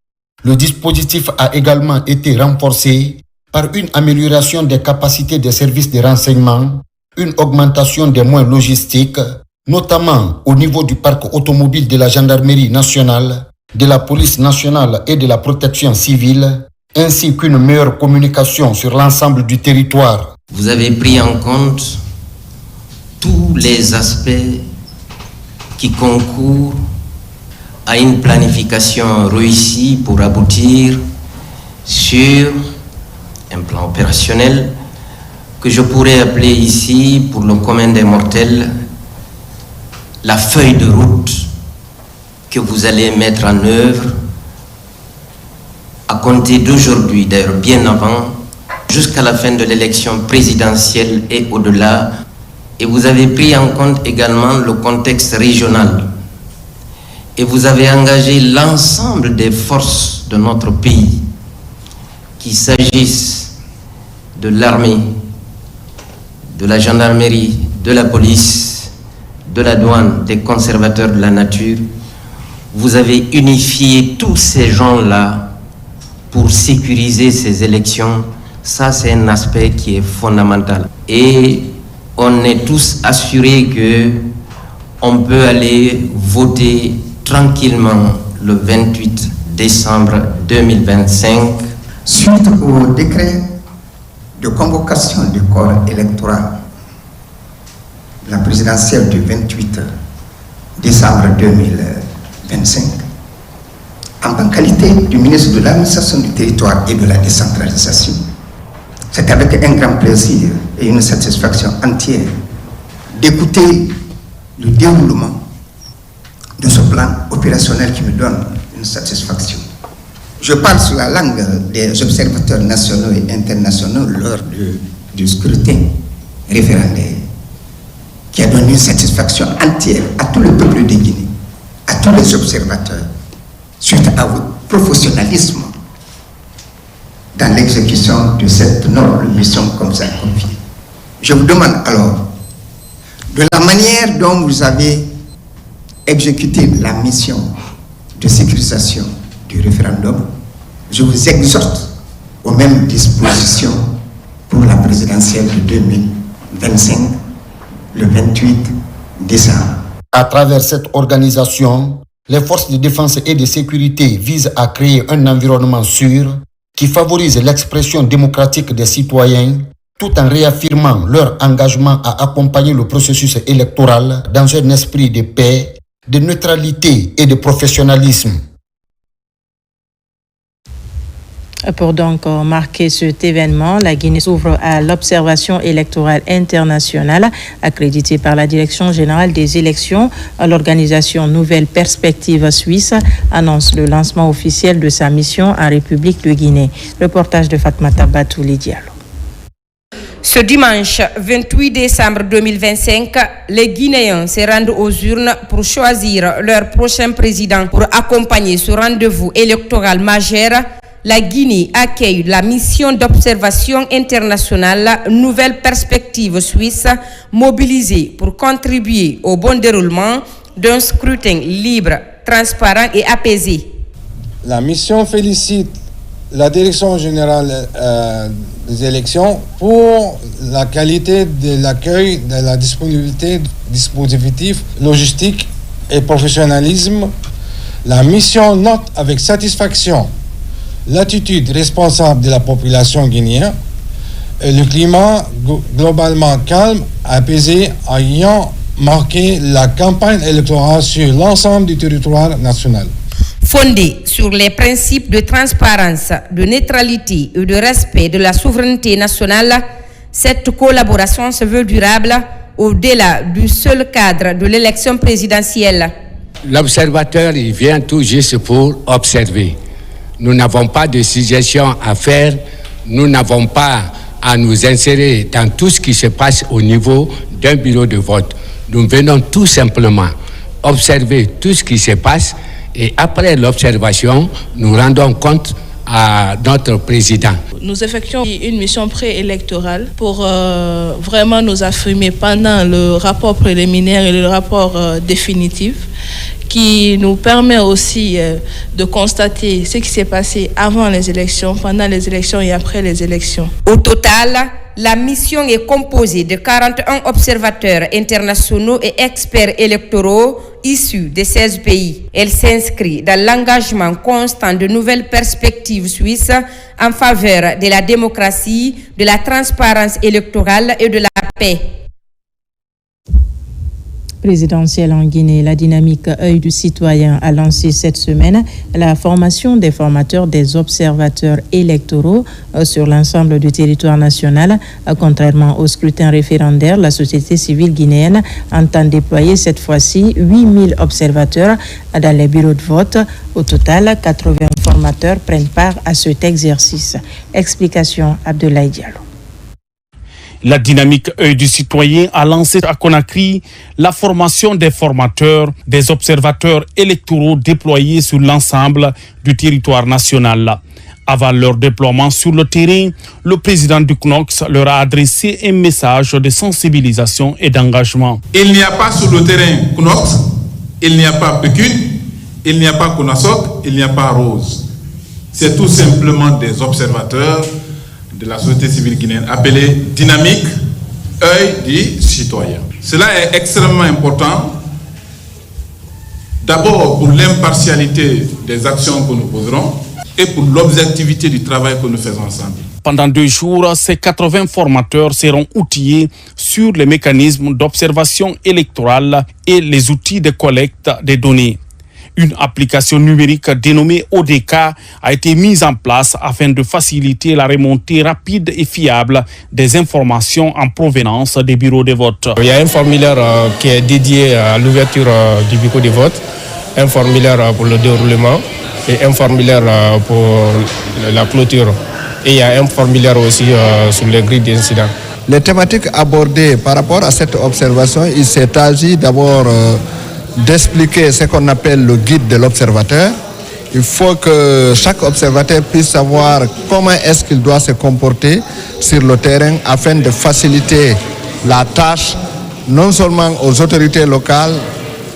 Le dispositif a également été renforcé par une amélioration des capacités des services de renseignement, une augmentation des moyens logistiques, notamment au niveau du parc automobile de la gendarmerie nationale, de la police nationale et de la protection civile, ainsi qu'une meilleure communication sur l'ensemble du territoire. Vous avez pris en compte tous les aspects qui concourent à une planification réussie pour aboutir sur un plan opérationnel que je pourrais appeler ici, pour le commun des mortels, la feuille de route que vous allez mettre en œuvre à compter d'aujourd'hui, d'ailleurs bien avant, jusqu'à la fin de l'élection présidentielle et au-delà. Et vous avez pris en compte également le contexte régional. Et vous avez engagé l'ensemble des forces de notre pays, qu'il s'agisse de l'armée, de la gendarmerie, de la police, de la douane, des conservateurs de la nature. Vous avez unifié tous ces gens-là pour sécuriser ces élections. Ça, c'est un aspect qui est fondamental. Et on est tous assurés que on peut aller voter tranquillement le 28 décembre 2025. Suite au décret de convocation du corps électoral, la présidentielle du 28 décembre 2025, en qualité du ministre de l'administration du territoire et de la décentralisation, c'est avec un grand plaisir et une satisfaction entière d'écouter le déroulement de ce plan opérationnel qui me donne une satisfaction. Je parle sur la langue des observateurs nationaux et internationaux lors du scrutin référendaire, qui a donné une satisfaction entière à tout le peuple de Guinée, à tous les observateurs, suite à votre professionnalisme dans l'exécution de cette noble mission comme ça confiée. Je vous demande alors, de la manière dont vous avez exécuté la mission de sécurisation du référendum, je vous exhorte aux mêmes dispositions pour la présidentielle de 2025, le 28 décembre. À travers cette organisation, les forces de défense et de sécurité visent à créer un environnement sûr qui favorise l'expression démocratique des citoyens tout en réaffirmant leur engagement à accompagner le processus électoral dans un esprit de paix, de neutralité et de professionnalisme. Pour donc marquer cet événement, la Guinée s'ouvre à l'observation électorale internationale accréditée par la Direction générale des élections. L'organisation Nouvelle Perspective Suisse annonce le lancement officiel de sa mission en République de Guinée. Reportage de Fatmata Batouli Diallo. Ce dimanche 28 décembre 2025, les Guinéens se rendent aux urnes pour choisir leur prochain président. Pour accompagner ce rendez-vous électoral majeur, la Guinée accueille la mission d'observation internationale Nouvelle Perspective Suisse, mobilisée pour contribuer au bon déroulement d'un scrutin libre, transparent et apaisé. La mission félicite la Direction générale des élections pour la qualité de l'accueil, de la disponibilité du dispositif logistique et professionnalisme. La mission note avec satisfaction l'attitude responsable de la population guinéenne et le climat globalement calme, apaisé, ayant marqué la campagne électorale sur l'ensemble du territoire national. Fondée sur les principes de transparence, de neutralité et de respect de la souveraineté nationale, cette collaboration se veut durable au-delà du seul cadre de l'élection présidentielle. L'observateur, il vient tout juste pour observer. Nous n'avons pas de suggestions à faire, nous n'avons pas à nous insérer dans tout ce qui se passe au niveau d'un bureau de vote. Nous venons tout simplement observer tout ce qui se passe et après l'observation, nous rendons compte à notre président. Nous effectuons une mission préélectorale pour vraiment nous affirmer pendant le rapport préliminaire et le rapport définitif, qui nous permet aussi de constater ce qui s'est passé avant les élections, pendant les élections et après les élections. Au total, la mission est composée de 41 observateurs internationaux et experts électoraux issus de 16 pays. Elle s'inscrit dans l'engagement constant de Nouvelles Perspectives Suisses en faveur de la démocratie, de la transparence électorale et de la paix. présidentielle en Guinée, la dynamique œil du citoyen a lancé cette semaine la formation des formateurs des observateurs électoraux sur l'ensemble du territoire national. Contrairement au scrutin référendaire, la société civile guinéenne entend déployer cette fois-ci 8000 observateurs dans les bureaux de vote. Au total, 80 formateurs prennent part à cet exercice. Explication Abdoulaye Diallo. La dynamique œil du citoyen a lancé à Conakry la formation des formateurs, des observateurs électoraux déployés sur l'ensemble du territoire national. Avant leur déploiement sur le terrain, le président du CNOCS leur a adressé un message de sensibilisation et d'engagement. Il n'y a pas sur le terrain CNOCS, il n'y a pas Pécune, il n'y a pas Konasok, il n'y a pas Rose. C'est tout simplement des observateurs de la société civile guinéenne appelée dynamique œil du citoyen. Cela est extrêmement important, d'abord pour l'impartialité des actions que nous poserons et pour l'objectivité du travail que nous faisons ensemble. Pendant 2 jours, ces 80 formateurs seront outillés sur les mécanismes d'observation électorale et les outils de collecte des données. Une application numérique dénommée ODK a été mise en place afin de faciliter la remontée rapide et fiable des informations en provenance des bureaux de vote. Il y a un formulaire qui est dédié à l'ouverture du bureau de vote, un formulaire pour le déroulement et un formulaire pour la clôture. Et il y a un formulaire aussi sur les grilles d'incident. Les thématiques abordées par rapport à cette observation, il s'est agi d'abord d'expliquer ce qu'on appelle le guide de l'observateur. Il faut que chaque observateur puisse savoir comment est-ce qu'il doit se comporter sur le terrain afin de faciliter la tâche non seulement aux autorités locales,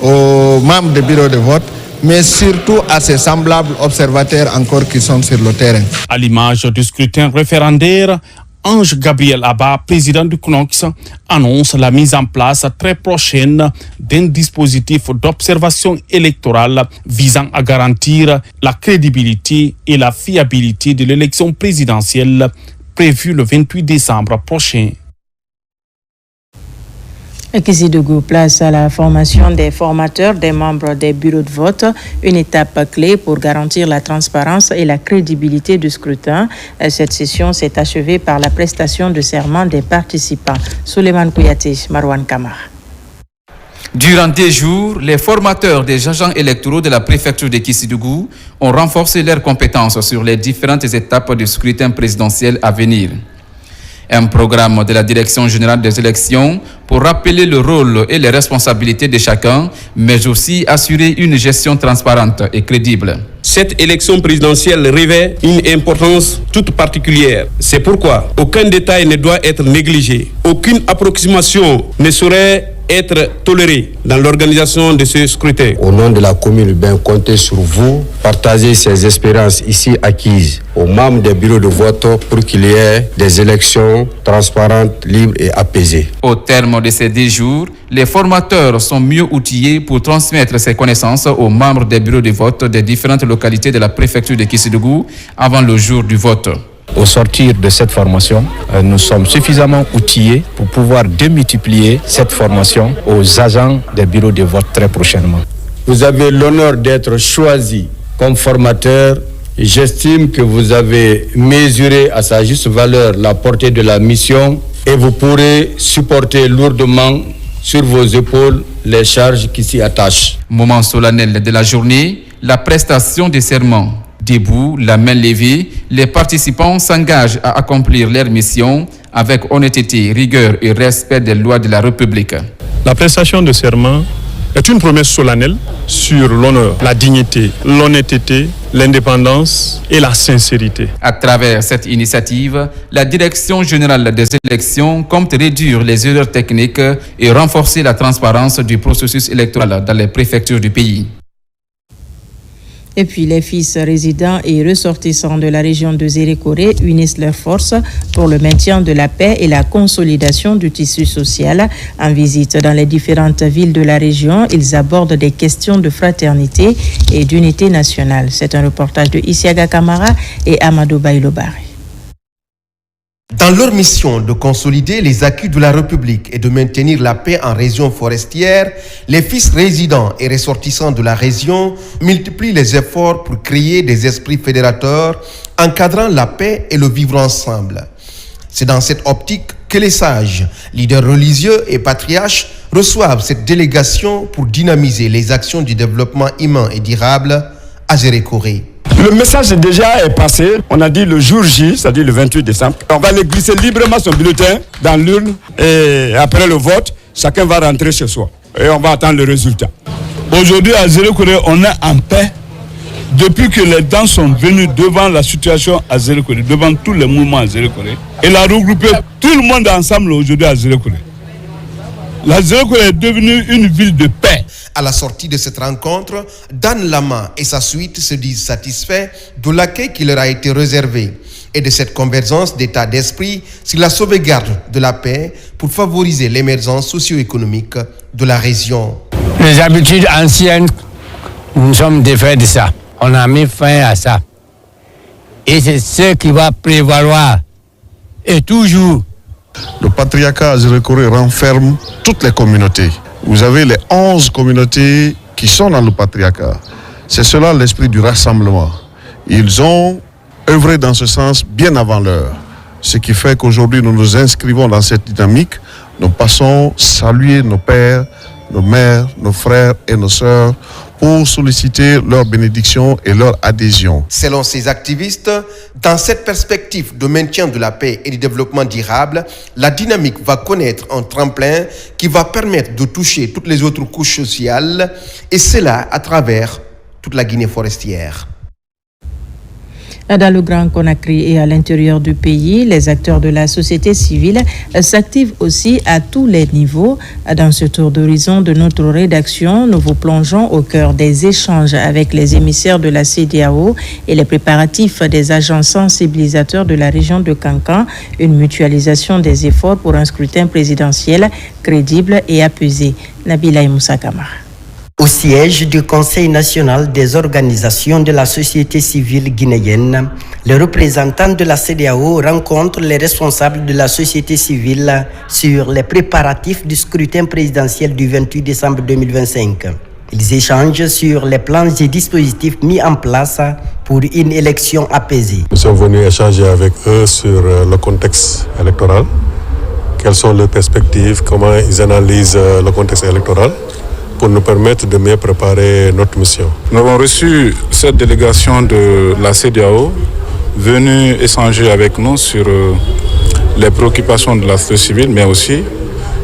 aux membres des bureaux de vote, mais surtout à ces semblables observateurs encore qui sont sur le terrain. À l'image du scrutin référendaire, Ange Gabriel Abba, président du CNOCS, annonce la mise en place très prochaine d'un dispositif d'observation électorale visant à garantir la crédibilité et la fiabilité de l'élection présidentielle prévue le 28 décembre prochain. Kézidougou place à la formation des formateurs des membres des bureaux de vote, une étape clé pour garantir la transparence et la crédibilité du scrutin. Cette session s'est achevée par la prestation de serment des participants. Souleymane Kouyaté, Marwan Kamara. Durant 10 jours, les formateurs des agents électoraux de la préfecture de Kézidougou ont renforcé leurs compétences sur les différentes étapes du scrutin présidentiel à venir. Un programme de la Direction générale des élections pour rappeler le rôle et les responsabilités de chacun, mais aussi assurer une gestion transparente et crédible. Cette élection présidentielle revêt une importance toute particulière. C'est pourquoi aucun détail ne doit être négligé. Aucune approximation ne saurait être tolérée dans l'organisation de ce scrutin. Au nom de la commune, comptez sur vous, partagez ces espérances ici acquises aux membres des bureaux de vote pour qu'il y ait des élections transparentes, libres et apaisées. Au terme de ces 10 jours, les formateurs sont mieux outillés pour transmettre ces connaissances aux membres des bureaux de vote des différentes localités de la préfecture de Kézidougou avant le jour du vote. Au sortir de cette formation, nous sommes suffisamment outillés pour pouvoir démultiplier cette formation aux agents des bureaux de vote très prochainement. Vous avez l'honneur d'être choisi comme formateur. J'estime que vous avez mesuré à sa juste valeur la portée de la mission et vous pourrez supporter lourdement sur vos épaules les charges qui s'y attachent. Moment solennel de la journée, la prestation des serments. Debout, la main levée, les participants s'engagent à accomplir leur mission avec honnêteté, rigueur et respect des lois de la République. La prestation de serment est une promesse solennelle sur l'honneur, la dignité, l'honnêteté, l'indépendance et la sincérité. À travers cette initiative, la Direction générale des élections compte réduire les erreurs techniques et renforcer la transparence du processus électoral dans les préfectures du pays. Et puis les fils résidents et ressortissants de la région de Zérékoré unissent leurs forces pour le maintien de la paix et la consolidation du tissu social. En visite dans les différentes villes de la région, ils abordent des questions de fraternité et d'unité nationale. C'est un reportage de Isiaga Kamara et Amadou Bailobari. Dans leur mission de consolider les acquis de la République et de maintenir la paix en région forestière, les fils résidents et ressortissants de la région multiplient les efforts pour créer des esprits fédérateurs encadrant la paix et le vivre ensemble. C'est dans cette optique que les sages, leaders religieux et patriarches reçoivent cette délégation pour dynamiser les actions du développement humain et durable à Zérékoré. Le message déjà est passé. On a dit le jour J, c'est-à-dire le 28 décembre. On va aller glisser librement son bulletin dans l'urne et après le vote, chacun va rentrer chez soi. Et on va attendre le résultat. Aujourd'hui, à Zérékoré, on est en paix. Depuis que les dents sont venues devant la situation à Zérékoré, devant tous les mouvements à Zérékoré, elle a regroupé tout le monde ensemble aujourd'hui à Zérékoré. La Zérékoré est devenue une ville de paix. À la sortie de cette rencontre, Dan Lama et sa suite se disent satisfaits de l'accueil qui leur a été réservé et de cette convergence d'état d'esprit sur la sauvegarde de la paix pour favoriser l'émergence socio-économique de la région. Les habitudes anciennes, nous sommes défaits de ça. On a mis fin à ça. Et c'est ce qui va prévaloir. Et toujours. Le patriarcat à Zérékoré renferme toutes les communautés. Vous avez les 11 communautés qui sont dans le patriarcat. C'est cela l'esprit du rassemblement. Ils ont œuvré dans ce sens bien avant l'heure. Ce qui fait qu'aujourd'hui nous nous inscrivons dans cette dynamique. Nous passons saluer nos pères, nos mères, nos frères et nos sœurs pour solliciter leur bénédiction et leur adhésion. Selon ces activistes, dans cette perspective de maintien de la paix et du développement durable, la dynamique va connaître un tremplin qui va permettre de toucher toutes les autres couches sociales, et cela à travers toute la Guinée forestière. Dans le Grand Conakry et à l'intérieur du pays, les acteurs de la société civile s'activent aussi à tous les niveaux. Dans ce tour d'horizon de notre rédaction, nous vous plongeons au cœur des échanges avec les émissaires de la CEDEAO et les préparatifs des agents sensibilisateurs de la région de Kankan, une mutualisation des efforts pour un scrutin présidentiel crédible et apaisé. Nabila Moussa Kamara. Au siège du Conseil national des organisations de la société civile guinéenne, les représentants de la CEDEAO rencontrent les responsables de la société civile sur les préparatifs du scrutin présidentiel du 28 décembre 2025. Ils échangent sur les plans et dispositifs mis en place pour une élection apaisée. Nous sommes venus échanger avec eux sur le contexte électoral. Quelles sont leurs perspectives, comment ils analysent le contexte électoral, pour nous permettre de mieux préparer notre mission. Nous avons reçu cette délégation de la CEDEAO venue échanger avec nous sur les préoccupations de la société civile, mais aussi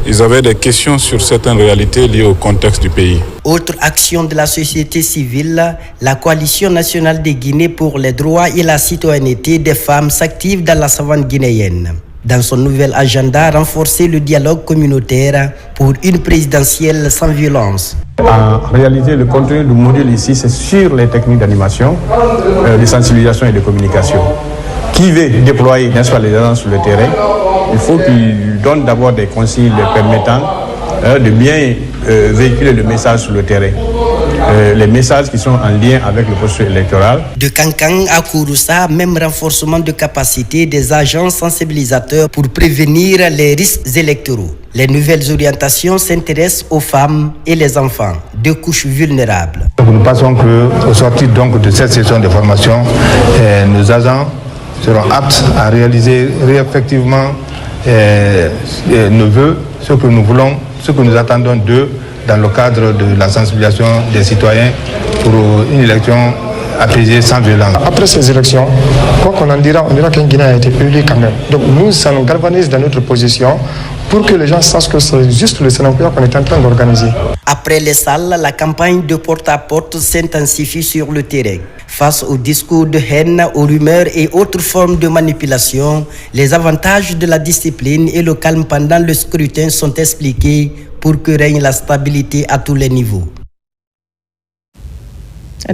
ils avaient des questions sur certaines réalités liées au contexte du pays. Autre action de la société civile, la Coalition nationale de Guinée pour les droits et la citoyenneté des femmes s'active dans la savane guinéenne. Dans son nouvel agenda, renforcer le dialogue communautaire pour une présidentielle sans violence. En réalité, le contenu du module ici, c'est sur les techniques d'animation, de sensibilisation et de communication. Qui veut déployer, n'est-ce pas, les agents sur le terrain, il faut qu'il donne d'abord des consignes permettant de bien véhiculer le message sur le terrain. Les messages qui sont en lien avec le processus électoral. De Kankan à Kouroussa, même renforcement de capacité des agents sensibilisateurs pour prévenir les risques électoraux. Les nouvelles orientations s'intéressent aux femmes et les enfants, deux couches vulnérables. Nous pensons qu'au sortir donc de cette session de formation, nos agents seront aptes à réaliser effectivement nos vœux, ce que nous voulons, ce que nous attendons d'eux dans le cadre de la sensibilisation des citoyens pour une élection apaisée sans violence. Après ces élections, quoi qu'on en dira, on dira qu'un Guinée a été élu quand même. Donc nous, ça nous galvanise dans notre position pour que les gens sachent que c'est juste le Sénégal qu'on est en train d'organiser. Après les salles, la campagne de porte-à-porte s'intensifie sur le terrain. Face aux discours de haine, aux rumeurs et autres formes de manipulation, les avantages de la discipline et le calme pendant le scrutin sont expliqués pour que règne la stabilité à tous les niveaux.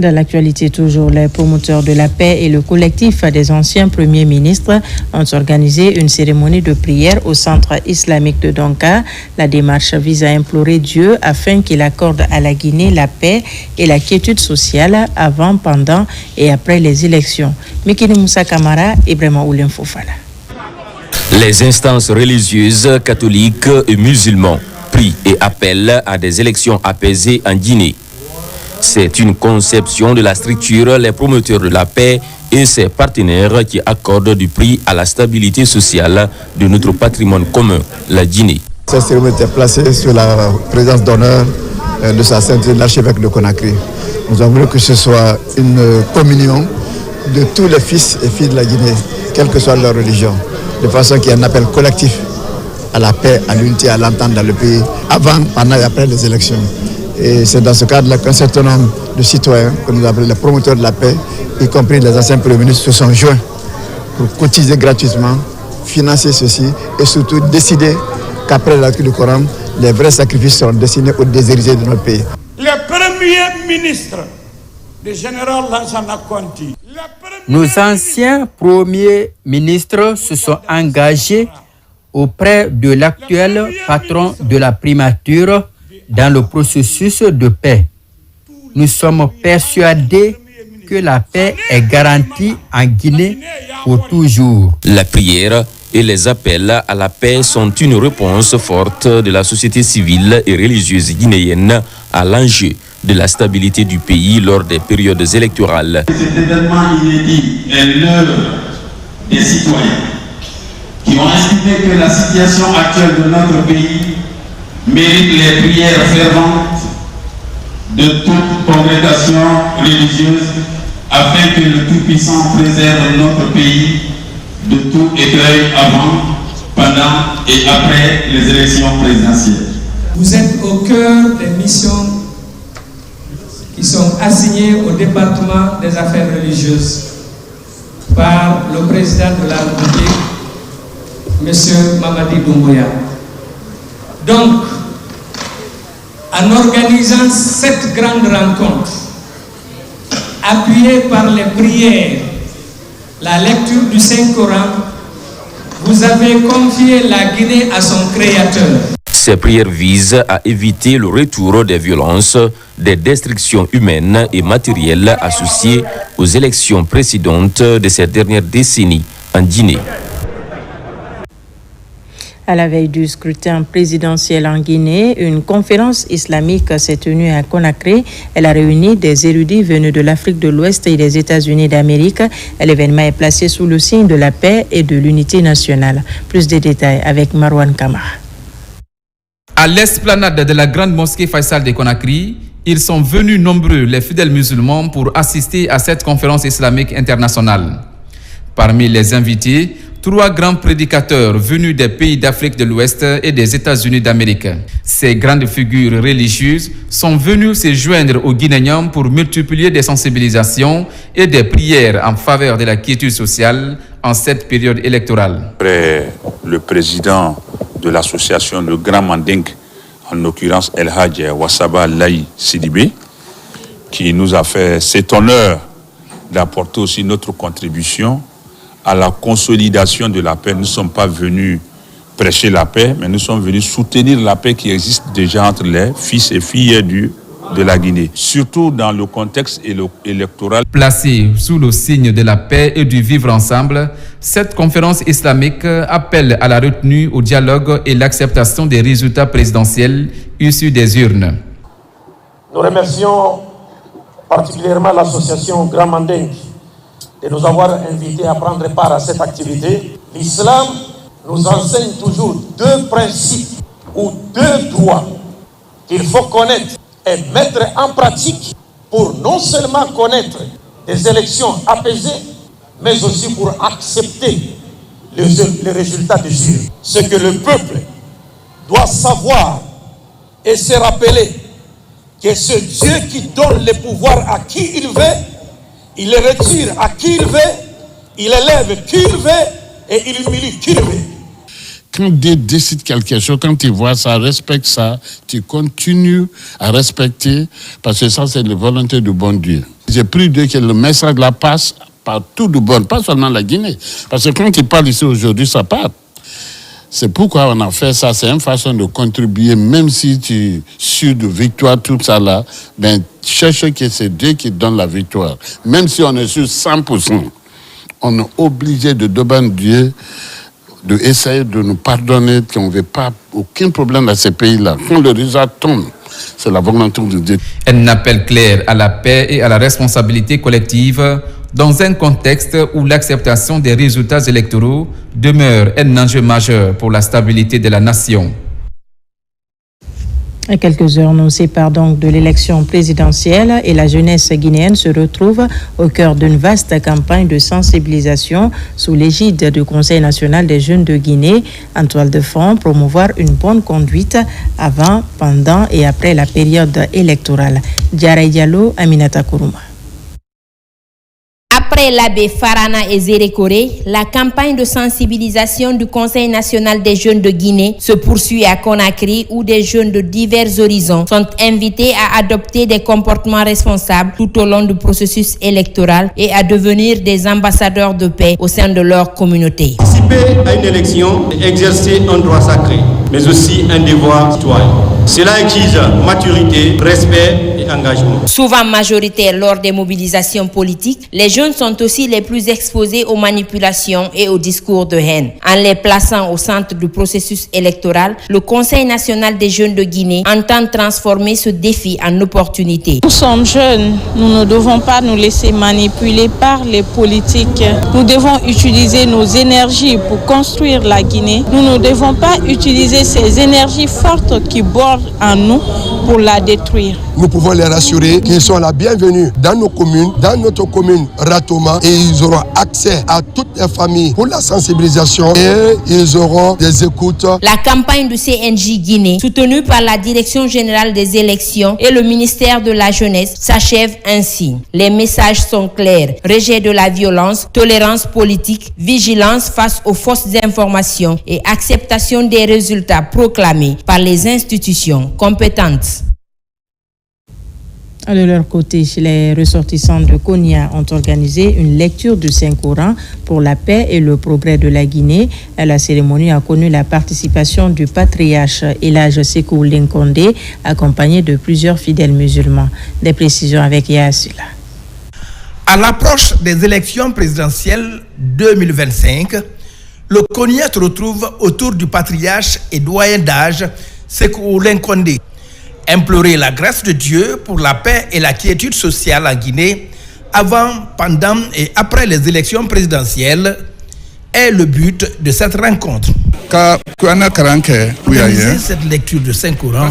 Dans l'actualité toujours, les promoteurs de la paix et le collectif des anciens premiers ministres ont organisé une cérémonie de prière au centre islamique de Donka. La démarche vise à implorer Dieu afin qu'il accorde à la Guinée la paix et la quiétude sociale avant, pendant et après les élections. Mikini Moussa Kamara et Brema Oulem Fofala. Les instances religieuses, catholiques et musulmans prient et appellent à des élections apaisées en Guinée. C'est une conception de la structure, les promoteurs de la paix et ses partenaires qui accordent du prix à la stabilité sociale de notre patrimoine commun, la Guinée. Cette cérémonie était placée sous la présence d'honneur de sa sainteté l'archevêque de Conakry. Nous avons voulu que ce soit une communion de tous les fils et filles de la Guinée, quelle que soit leur religion, de façon qu'il y ait un appel collectif à la paix, à l'unité, à l'entente dans le pays, avant, pendant et après les élections. Et c'est dans ce cadre-là qu'un certain nombre de citoyens, que nous appelons les promoteurs de la paix, y compris les anciens premiers ministres, se sont joints pour cotiser gratuitement, financer ceci et surtout décider qu'après la lecture du Coran, les vrais sacrifices seront destinés aux déshérités de notre pays. Le premier ministre, le général Lansana Conti. Nos anciens premiers ministres se sont engagés auprès de l'actuel patron de la primature dans le processus de paix. Nous sommes persuadés que la paix est garantie en Guinée pour toujours. La prière et les appels à la paix sont une réponse forte de la société civile et religieuse guinéenne à l'enjeu de la stabilité du pays lors des périodes électorales. Cet événement inédit est l'œuvre des citoyens qui ont estimé que la situation actuelle de notre pays mérite les prières ferventes de toute congrégation religieuse afin que le Tout-Puissant préserve notre pays de tout écueil avant, pendant et après les élections présidentielles. Vous êtes au cœur des missions qui sont assignées au département des affaires religieuses par le président de la République, M. Mamadi Doumbouya. Donc, en organisant cette grande rencontre, appuyée par les prières, la lecture du Saint-Coran, vous avez confié la Guinée à son Créateur. Ces prières visent à éviter le retour des violences, des destructions humaines et matérielles associées aux élections précédentes de ces dernières décennies en Guinée. À la veille du scrutin présidentiel en Guinée, une conférence islamique s'est tenue à Conakry. Elle a réuni des érudits venus de l'Afrique de l'Ouest et des États-Unis d'Amérique. L'événement est placé sous le signe de la paix et de l'unité nationale. Plus de détails avec Marwan Kamara. À l'esplanade de la grande mosquée Faisal de Conakry, ils sont venus nombreux, les fidèles musulmans, pour assister à cette conférence islamique internationale. Parmi les invités, 3 grands prédicateurs venus des pays d'Afrique de l'Ouest et des États-Unis d'Amérique. Ces grandes figures religieuses sont venues se joindre aux Guinéens pour multiplier des sensibilisations et des prières en faveur de la quiétude sociale en cette période électorale. Après le président de l'association Le Grand Manding, en l'occurrence El Hadj Wassaba Laï Sidibé, qui nous a fait cet honneur d'apporter aussi notre contribution à la consolidation de la paix. Nous ne sommes pas venus prêcher la paix, mais nous sommes venus soutenir la paix qui existe déjà entre les fils et filles de la Guinée, surtout dans le contexte électoral. Placée sous le signe de la paix et du vivre ensemble, cette conférence islamique appelle à la retenue, au dialogue et l'acceptation des résultats présidentiels issus des urnes. Nous remercions particulièrement l'association Grand Manding de nous avoir invités à prendre part à cette activité. L'islam nous enseigne toujours 2 principes ou 2 droits qu'il faut connaître et mettre en pratique pour non seulement connaître des élections apaisées, mais aussi pour accepter les résultats des urnes. Ce que le peuple doit savoir et se rappeler que ce Dieu qui donne le pouvoir à qui il veut, il le retire à qui il veut, il élève qui il veut et il humilie qui il veut. Quand Dieu décide quelque chose, quand tu vois ça, respecte ça, tu continues à respecter, parce que ça, c'est la volonté du bon Dieu. J'ai pris Dieu que le message la passe partout du bon, pas seulement la Guinée. Parce que quand il parle ici aujourd'hui, ça part. C'est pourquoi on a fait ça, c'est une façon de contribuer, même si tu es sûr de victoire, tout ça là, ben, cherche que c'est Dieu qui donne la victoire. Même si on est sur 100%, on est obligé de demander Dieu d'essayer de nous pardonner, qu'on ne veut pas aucun problème dans ces pays-là. Quand le résultat tombe, c'est la volonté de Dieu. Un appel clair à la paix et à la responsabilité collective dans un contexte où l'acceptation des résultats électoraux demeure un enjeu majeur pour la stabilité de la nation. À quelques heures nous séparent donc de l'élection présidentielle et la jeunesse guinéenne se retrouve au cœur d'une vaste campagne de sensibilisation sous l'égide du Conseil national des jeunes de Guinée, en toile de fond, promouvoir une bonne conduite avant, pendant et après la période électorale. Diarra Diallo, Aminata Kourouma. Après l'abbé Farana et Zérékoré, la campagne de sensibilisation du Conseil national des jeunes de Guinée se poursuit à Conakry où des jeunes de divers horizons sont invités à adopter des comportements responsables tout au long du processus électoral et à devenir des ambassadeurs de paix au sein de leur communauté. Participer à une élection est exercer un droit sacré, mais aussi un devoir citoyen. Cela exige maturité, respect et engagement. Souvent majoritaires lors des mobilisations politiques, les jeunes sont aussi les plus exposés aux manipulations et aux discours de haine. En les plaçant au centre du processus électoral, le Conseil national des jeunes de Guinée entend transformer ce défi en opportunité. Nous sommes jeunes, nous ne devons pas nous laisser manipuler par les politiques. Nous devons utiliser nos énergies pour construire la Guinée. Nous ne devons pas utiliser ces énergies fortes qui bordent en nous pour la détruire. Nous pouvons les rassurer qu'ils sont la bienvenue dans nos communes, dans notre commune Ratoma, et ils auront accès à toutes les familles pour la sensibilisation et ils auront des écoutes. La campagne du CNJ Guinée, soutenue par la Direction générale des élections et le ministère de la Jeunesse, s'achève ainsi. Les messages sont clairs: rejet de la violence, tolérance politique, vigilance face aux fausses informations et acceptation des résultats proclamés par les institutions compétentes. De leur côté, les ressortissants de Konya ont organisé une lecture du Saint-Coran pour la paix et le progrès de la Guinée. La cérémonie a connu la participation du patriarche Elhadj Sékou Linkondé, accompagné de plusieurs fidèles musulmans. Des précisions avec Yassila. À l'approche des élections présidentielles 2025, le Konya se retrouve autour du patriarche et doyen d'âge Sékou Linkondé. Implorer la grâce de Dieu pour la paix et la quiétude sociale en Guinée avant, pendant et après les élections présidentielles est le but de cette rencontre. Organiser cette lecture de Saint-Coran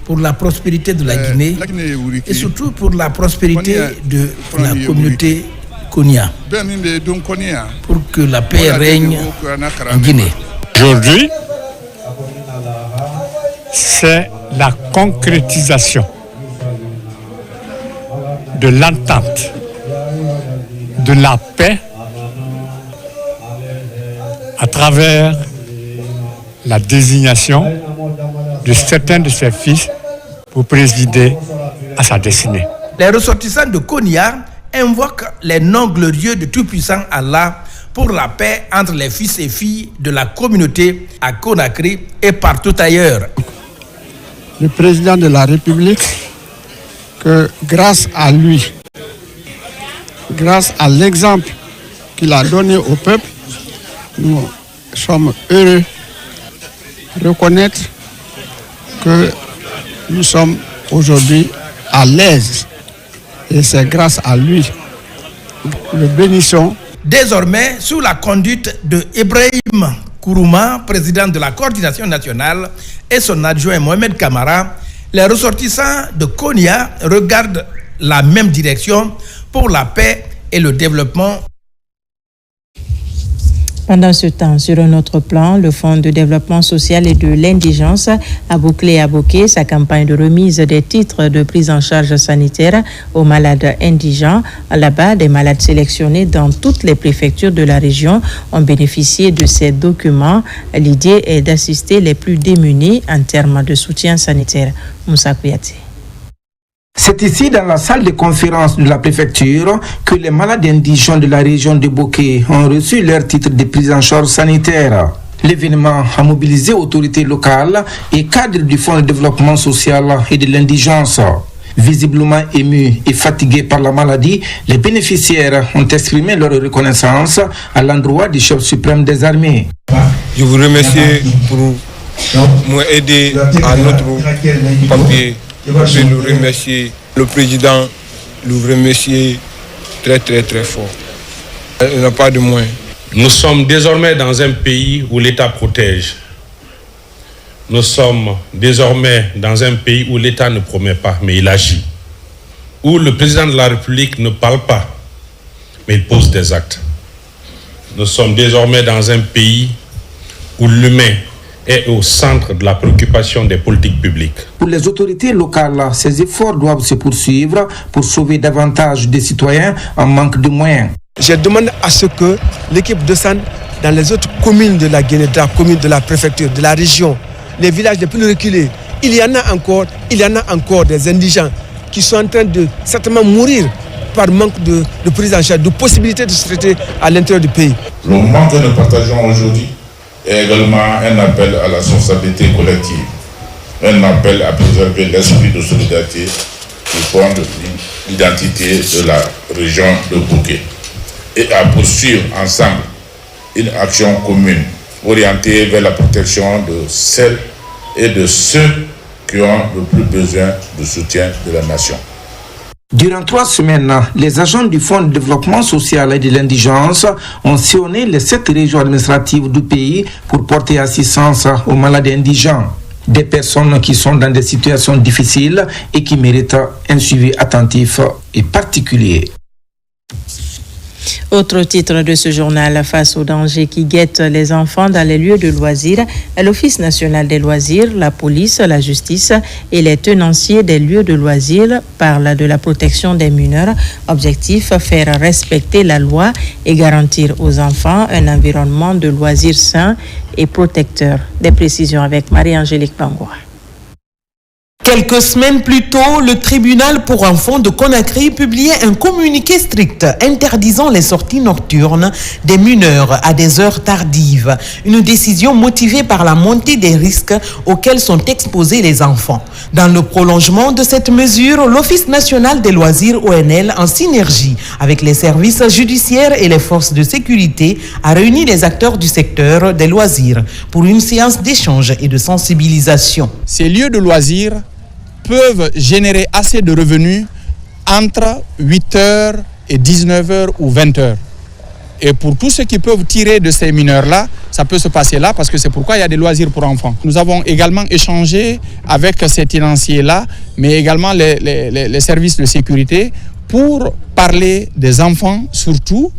pour la prospérité de la Guinée et surtout pour la prospérité de la communauté Konya, pour que la paix règne en Guinée. Aujourd'hui, c'est la concrétisation de l'entente, de la paix à travers la désignation de certains de ses fils pour présider à sa destinée. Les ressortissants de Konya invoquent les noms glorieux de Tout-Puissant Allah pour la paix entre les fils et filles de la communauté à Conakry et partout ailleurs. Le président de la République, que grâce à lui, grâce à l'exemple qu'il a donné au peuple, nous sommes heureux de reconnaître que nous sommes aujourd'hui à l'aise. Et c'est grâce à lui. Le bénissons. Désormais, sous la conduite de Ibrahim Kourouma, président de la coordination nationale, et son adjoint Mohamed Kamara, les ressortissants de Konya regardent la même direction pour la paix et le développement. Pendant ce temps, sur un autre plan, le Fonds de développement social et de l'indigence a bouclé à Boké sa campagne de remise des titres de prise en charge sanitaire aux malades indigents. Là-bas, des malades sélectionnés dans toutes les préfectures de la région ont bénéficié de ces documents. L'idée est d'assister les plus démunis en termes de soutien sanitaire. Moussa Kouyaté. C'est ici, dans la salle de conférence de la préfecture, que les malades indigents de la région de Boké ont reçu leur titre de prise en charge sanitaire. L'événement a mobilisé autorités locales et cadres du Fonds de développement social et de l'indigence. Visiblement émus et fatigués par la maladie, les bénéficiaires ont exprimé leur reconnaissance à l'endroit du chef suprême des armées. Je vous remercie pour m'aider à notre papier. Je nous remercie le président, nous remercie très très très fort. Il n'y a pas de moins. Nous sommes désormais dans un pays où l'État protège. Nous sommes désormais dans un pays où l'État ne promet pas, mais il agit. Où le président de la République ne parle pas, mais il pose des actes. Nous sommes désormais dans un pays où l'humain est au centre de la préoccupation des politiques publiques. Pour les autorités locales, ces efforts doivent se poursuivre pour sauver davantage de citoyens en manque de moyens. Je demande à ce que l'équipe descende dans les autres communes de la Guinée, de la commune, de la préfecture, de la région, les villages les plus reculés. Il y en a encore des indigents qui sont en train de certainement mourir par manque de prise en charge, de possibilité de se traiter à l'intérieur du pays. Le moment que nous partageons aujourd'hui est également un appel à la responsabilité collective, un appel à préserver l'esprit de solidarité qui fonde l'identité de la région de Bouquet et à poursuivre ensemble une action commune orientée vers la protection de celles et de ceux qui ont le plus besoin de soutien de la nation. Durant 3 semaines, les agents du Fonds de développement social et de l'indigence ont sillonné les 7 régions administratives du pays pour porter assistance aux malades indigents. Des personnes qui sont dans des situations difficiles et qui méritent un suivi attentif et particulier. Autre titre de ce journal, face aux dangers qui guettent les enfants dans les lieux de loisirs, l'Office national des loisirs, la police, la justice et les tenanciers des lieux de loisirs parlent de la protection des mineurs. Objectif, faire respecter la loi et garantir aux enfants un environnement de loisirs sain et protecteur. Des précisions avec Marie-Angélique Bangoua. Quelques semaines plus tôt, le tribunal pour enfants de Conakry publiait un communiqué strict interdisant les sorties nocturnes des mineurs à des heures tardives. Une décision motivée par la montée des risques auxquels sont exposés les enfants. Dans le prolongement de cette mesure, l'Office national des loisirs ONL, en synergie avec les services judiciaires et les forces de sécurité, a réuni les acteurs du secteur des loisirs pour une séance d'échange et de sensibilisation. Ces lieux de loisirs peuvent générer assez de revenus entre 8h et 19h ou 20h. Et pour tous ceux qui peuvent tirer de ces mineurs-là, ça peut se passer là parce que c'est pourquoi il y a des loisirs pour enfants. Nous avons également échangé avec ces tenanciers-là, mais également les services de sécurité pour parler des enfants surtout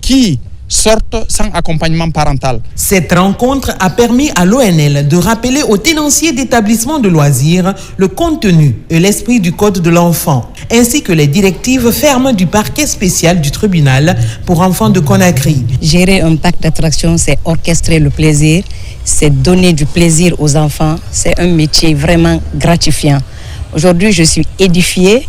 qui sortent sans accompagnement parental. Cette rencontre a permis à l'ONL de rappeler aux tenanciers d'établissements de loisirs le contenu et l'esprit du Code de l'enfant, ainsi que les directives fermes du parquet spécial du tribunal pour enfants de Conakry. Gérer un parc d'attractions, c'est orchestrer le plaisir, c'est donner du plaisir aux enfants, c'est un métier vraiment gratifiant. Aujourd'hui, je suis édifiée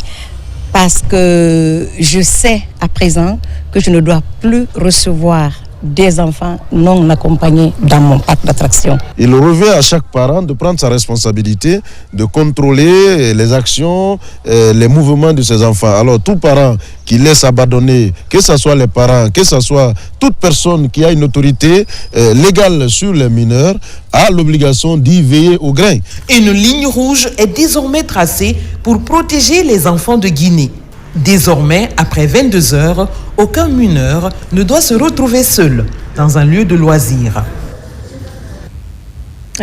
parce que je sais à présent que je ne dois plus recevoir des enfants non accompagnés dans mon parc d'attractions. Il revient à chaque parent de prendre sa responsabilité, de contrôler les actions, les mouvements de ses enfants. Alors tout parent qui laisse abandonner, que ce soit les parents, que ce soit toute personne qui a une autorité légale sur les mineurs, a l'obligation d'y veiller au grain. Une ligne rouge est désormais tracée pour protéger les enfants de Guinée. Désormais, après 22 heures, aucun mineur ne doit se retrouver seul dans un lieu de loisirs.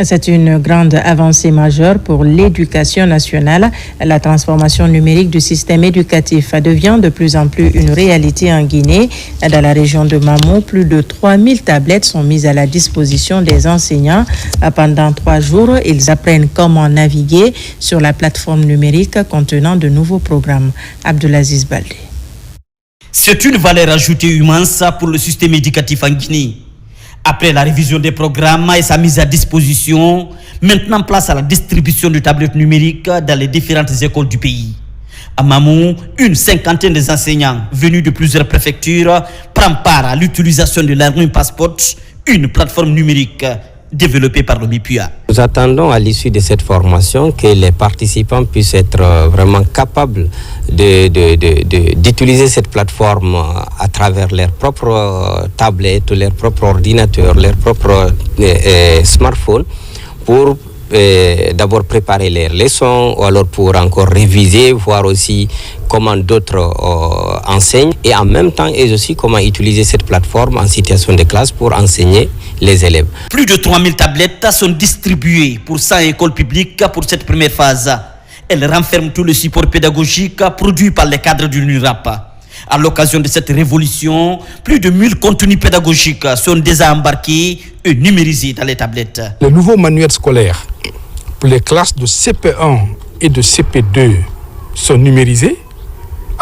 C'est une grande avancée majeure pour l'éducation nationale. La transformation numérique du système éducatif devient de plus en plus une réalité en Guinée. Dans la région de Mamou, plus de 3000 tablettes sont mises à la disposition des enseignants. Pendant 3 jours, ils apprennent comment naviguer sur la plateforme numérique contenant de nouveaux programmes. Abdelaziz Baldé. C'est une valeur ajoutée immense pour le système éducatif en Guinée. Après la révision des programmes et sa mise à disposition, maintenant place à la distribution de tablettes numériques dans les différentes écoles du pays. À Mamou, une 50aine des enseignants venus de plusieurs préfectures prennent part à l'utilisation de l'Army Passport, une plateforme numérique développé par le MIPUA. Nous attendons à l'issue de cette formation que les participants puissent être vraiment capables d'utiliser cette plateforme à travers leurs propres tablettes, leurs propres ordinateurs, leurs propres smartphones pour d'abord préparer les leçons ou alors pour encore réviser, voir aussi comment d'autres enseignent et en même temps et aussi comment utiliser cette plateforme en situation de classe pour enseigner les élèves. Plus de 3000 tablettes sont distribuées pour 100 écoles publiques pour cette première phase. Elles renferment tout le support pédagogique produit par les cadres du NURAP. À l'occasion de cette révolution, plus de 1000 contenus pédagogiques sont déjà embarqués et numérisés dans les tablettes. Le nouveau manuel scolaire pour les classes de CP1 et de CP2 sont numérisés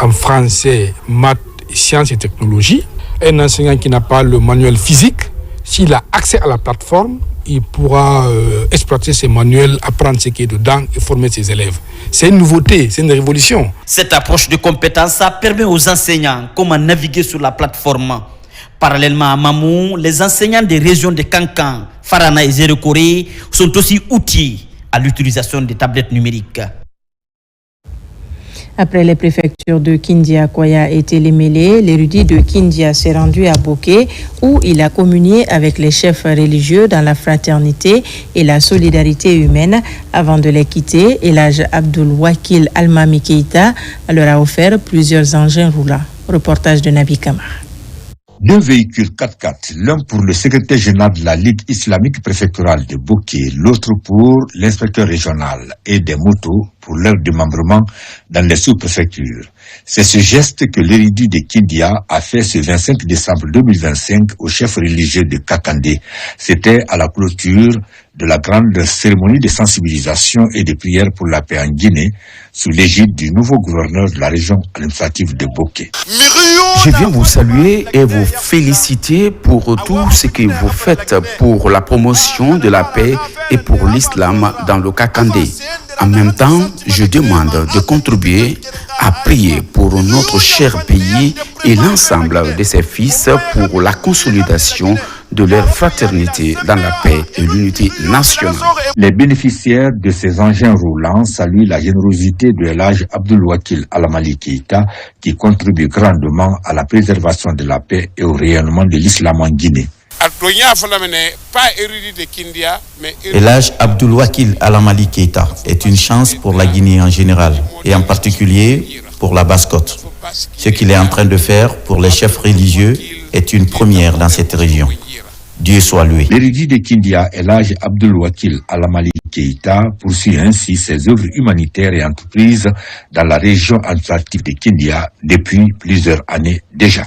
en français, maths, sciences et technologies. Un enseignant qui n'a pas le manuel physique, s'il a accès à la plateforme, il pourra exploiter ces manuels, apprendre ce qui est dedans et former ses élèves. C'est une nouveauté, c'est une révolution. Cette approche de compétences permet aux enseignants comment naviguer sur la plateforme. Parallèlement à Mamou, les enseignants des régions de Kankan, Farana et Zérekoré sont aussi outillés à l'utilisation des tablettes numériques. Après les préfectures de Kindia, Koya et Télémélé, l'érudit de Kindia s'est rendu à Boké où il a communié avec les chefs religieux dans la fraternité et la solidarité humaine. Avant de les quitter, Elhaj Abdul Wakil Almami Keïta leur a offert plusieurs engins roulants. Reportage de Nabi Kamar. 2 véhicules 4x4, l'un pour le secrétaire général de la Ligue islamique préfectorale de Boké, l'autre pour l'inspecteur régional, et des motos pour leur démembrement dans les sous-préfectures. C'est ce geste que l'érudit de Kindia a fait ce 25 décembre 2025 au chef religieux de Kakandé. C'était à la clôture de la grande cérémonie de sensibilisation et de prière pour la paix en Guinée, sous l'égide du nouveau gouverneur de la région administrative de Boké. Je viens vous saluer et vous féliciter pour tout ce que vous faites pour la promotion de la paix et pour l'islam dans le Kakandé. En même temps, je demande de contribuer à prier pour notre cher pays et l'ensemble de ses fils pour la consolidation de leur fraternité dans la paix et l'unité nationale. Les bénéficiaires de ces engins roulants saluent la générosité de Elhaj Abdul Wakil Almami Keïta qui contribue grandement à la préservation de la paix et au rayonnement de l'islam en Guinée. Elhaj Abdul Wakil Almami Keïta est une chance pour la Guinée en général et en particulier pour la Basse-Côte. Ce qu'il est en train de faire pour les chefs religieux est une première dans cette région. Dieu soit loué. L'érudit de Kindia, Elhaj Abdul Wakil Almami Keïta, poursuit ainsi ses œuvres humanitaires et entreprises dans la région administrative de Kindia depuis plusieurs années déjà.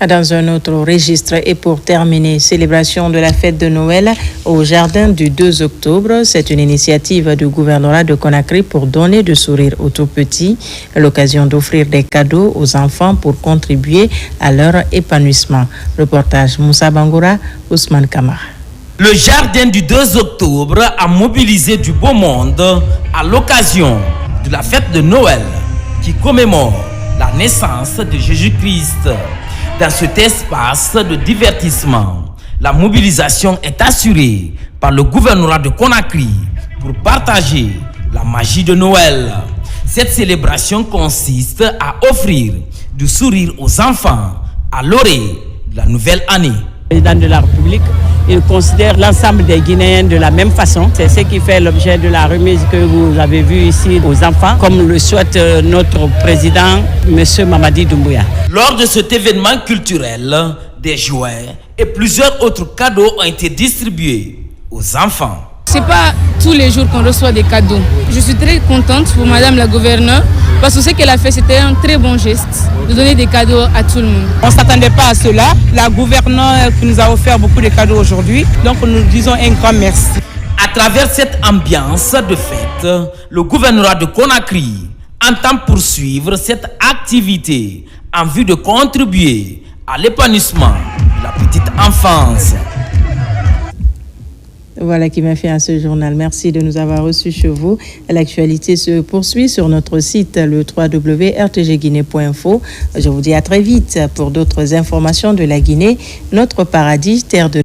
Dans un autre registre et pour terminer, célébration de la fête de Noël au jardin du 2 octobre. C'est une initiative du gouvernorat de Conakry pour donner du sourire aux tout-petits, l'occasion d'offrir des cadeaux aux enfants pour contribuer à leur épanouissement. Reportage Moussa Bangoura, Ousmane Kamara. Le jardin du 2 octobre a mobilisé du beau monde à l'occasion de la fête de Noël qui commémore la naissance de Jésus-Christ. Dans cet espace de divertissement, la mobilisation est assurée par le gouvernorat de Conakry pour partager la magie de Noël. Cette célébration consiste à offrir du sourire aux enfants à l'orée de la nouvelle année. Le président de la République, il considère l'ensemble des Guinéens de la même façon. C'est ce qui fait l'objet de la remise que vous avez vue ici aux enfants, comme le souhaite notre président, M. Mamadi Doumbouya. Lors de cet événement culturel, des jouets et plusieurs autres cadeaux ont été distribués aux enfants. C'est pas tous les jours qu'on reçoit des cadeaux. Je suis très contente pour Madame la gouverneure parce que ce qu'elle a fait, c'était un très bon geste de donner des cadeaux à tout le monde. On ne s'attendait pas à cela. La gouverneure qui nous a offert beaucoup de cadeaux aujourd'hui, donc nous disons un grand merci. À travers cette ambiance de fête, le gouvernorat de Conakry entend poursuivre cette activité en vue de contribuer à l'épanouissement de la petite enfance. Voilà qui m'a fait à ce journal. Merci de nous avoir reçus chez vous. L'actualité se poursuit sur notre site, le www.rtgguinée.info. Je vous dis à très vite pour d'autres informations de la Guinée, notre paradis, terre de